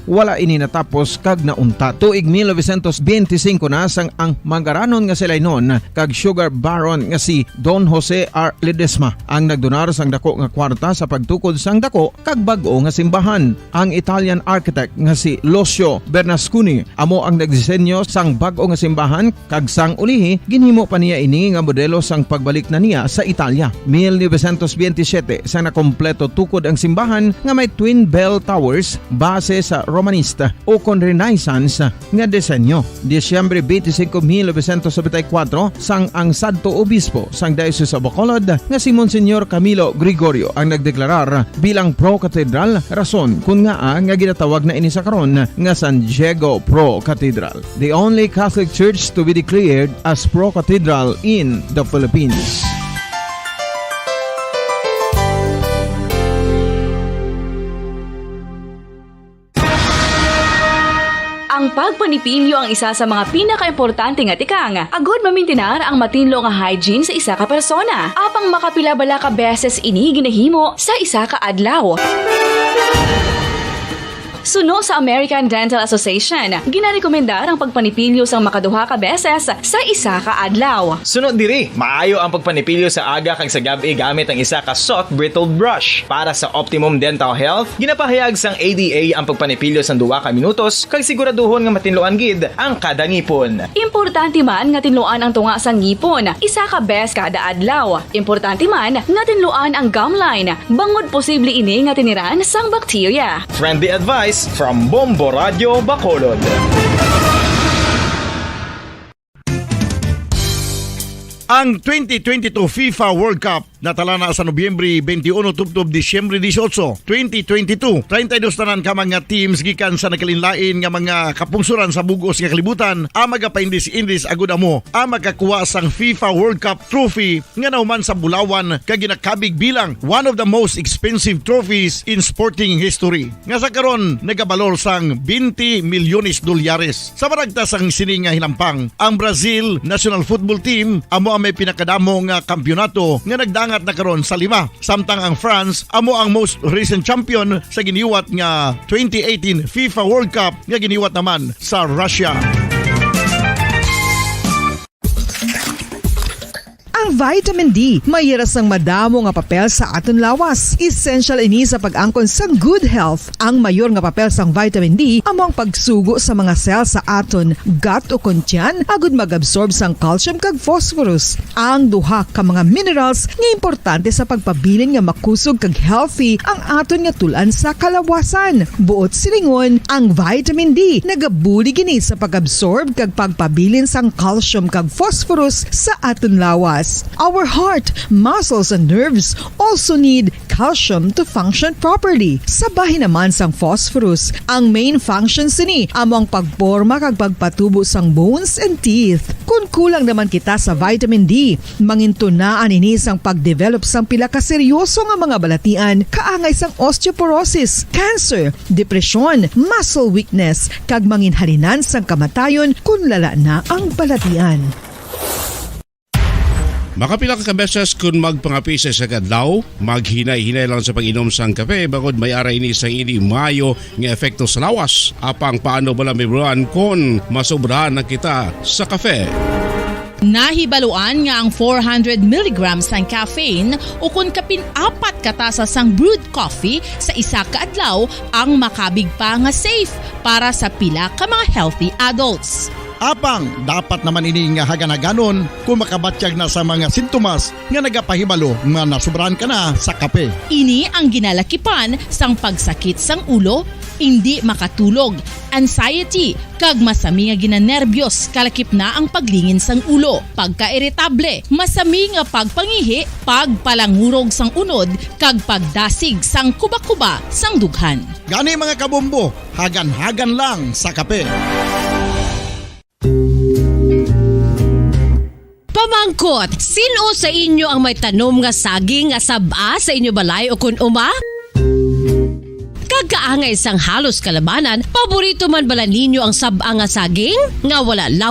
wala ini natapos kag naunta. Tuig 1925 na sang ang mangaranon nga silay noon kag sugar baron nga si Don Jose R. Ledesma ang nagdonar sang dako nga kwarta sa pagtukod sang dako kag bag-o nga simbahan. Ang Italian architect nga si Lucio Bernasconi amo ang nagdisenyo sang bag-o nga simbahan kag sang ulihi ginhimo pa niya ini nga modelo sang pagbalik na niya sa Italia. 1927 sang nakompleto tukod ang simbahan nga may twin bell towers base sa Romanista o kon Renaissance nga disenyo. Disyembre 25, 1974 sang ang sadto obispo sang Diocese of Bacolod nga si Monsignor Camilo Gregorio ang nagdeklarar bilang pro cathedral, rason kung nga ginatawag na ini sa karon nga San Diego Pro Cathedral, the only Catholic church to be declared as pro cathedral in the Philippines. Ang pagpanipilyo ang isa sa mga pinaka-importante nga tikang. Agod mamintinar ang matinlo nga hygiene sa isa ka persona. Apang makapilabala ka beses ini ginahimo sa isa ka adlaw. Suno sa American Dental Association, ginarekomendar ang pagpanipilyo sang makaduha ka beses sa isa ka adlaw. Sunod diri, maayo ang pagpanipilyo sa aga kag sa gabi gamit ang isa ka soft brittle brush. Para sa optimum dental health, ginapahayag sang ADA ang pagpanipilyo sang 2 ka minutos kag siguraduhon nga matinloan gid ang kada ngipon. Importante man nga tinluan ang tunga sang ngipon, isa ka bes kada adlaw. Importante man nga tinluan ang gum line, bangod posible ini nga tiniran sang bakterya. Friendly advice from Bombo Radio Bacolod. Ang 2022 FIFA World Cup natala na sa Nobyembre 21 tubtob Disyembre 18, 2022. 32 tanan ka mga teams gikan sa nakalinlain nga mga kapungsuran sa bugos nga kalibutan ang magapaindis-indis agud amo ang makakuha sang FIFA World Cup trophy nga nauman sa Bulawan kag ginakabig bilang one of the most expensive trophies in sporting history. Nga sa karon nagabalor sang 20 milyones dolyares. Sa maragta sang sini nga hinampang, ang Brazil National Football Team amo ang may pinakadamo nga kampyonato nga nagdangat na karon sa 5. Samtang ang France amo ang most recent champion sa giniwat nga 2018 FIFA World Cup nga giniwat naman sa Russia. Ang vitamin D mayira sang madamo nga papel sa aton lawas. Essential ini sa pag-angkon sang good health. Ang mayor nga papel sang vitamin D amo ang pagsugo sa mga cell sa aton gut o kuntyan agud mag-absorb sang calcium kag phosphorus. Ang duha ka mga minerals nga importante sa pagpabilin nga makusog kag healthy ang aton nga tulan sa kalawasan. Buot silingon, ang vitamin D nagabuli gini sa pag-absorb kag pagpabilin sang calcium kag phosphorus sa aton lawas. Our heart, muscles, and nerves also need calcium to function properly. Sabahin naman sang phosphorus. Ang main functions ni amo ang pagporma kag pagpatubo sang bones and teeth. Kung kulang naman kita sa vitamin D, mangintunaan ini sang pagdevelop sang pila ka seryoso nga mga balatian kaangay sang osteoporosis, cancer, depresyon, muscle weakness, kag manginhalinan sang kamatayon kung lala na ang balatian. Makapila ka beses kung magpangapisa sa kadlaw, maghinay-hinay lang sa pag-inom sang kape bagod may ara ini sang ini mayo nga efekto sa lawas. Apang paano bala mibruan kung masobrahan na kita sa kape? Nahibaluan nga ang 400 mg sang caffeine o kung kapin-4 katasa sang brewed coffee sa isa ka adlaw ang makabig pa nga safe para sa pila ka mga healthy adults. Apang, dapat naman ini nga haganaganon kung makabatyag na sa mga sintomas nga nagapahibalo nga nasubrahan ka na sa kape. Ini ang ginalakipan sang pagsakit sang ulo, hindi makatulog, anxiety, kag masami nga ginanerbiyos kalakip na ang paglingin sang ulo, pagka-iritable, masami nga pagpangihi, pagpalangurog sang unod, kag pagdasig sang kuba-kuba sang dughan. Gani mga kabombo, hagan-hagan lang sa kape. Pamangkot, sino sa inyo ang may tanom nga saging nga saba sa inyo balay o kun uma? Kagkaangay sang halos kalabanan, paborito man bala ninyo ang saba nga saging? Nga wala labo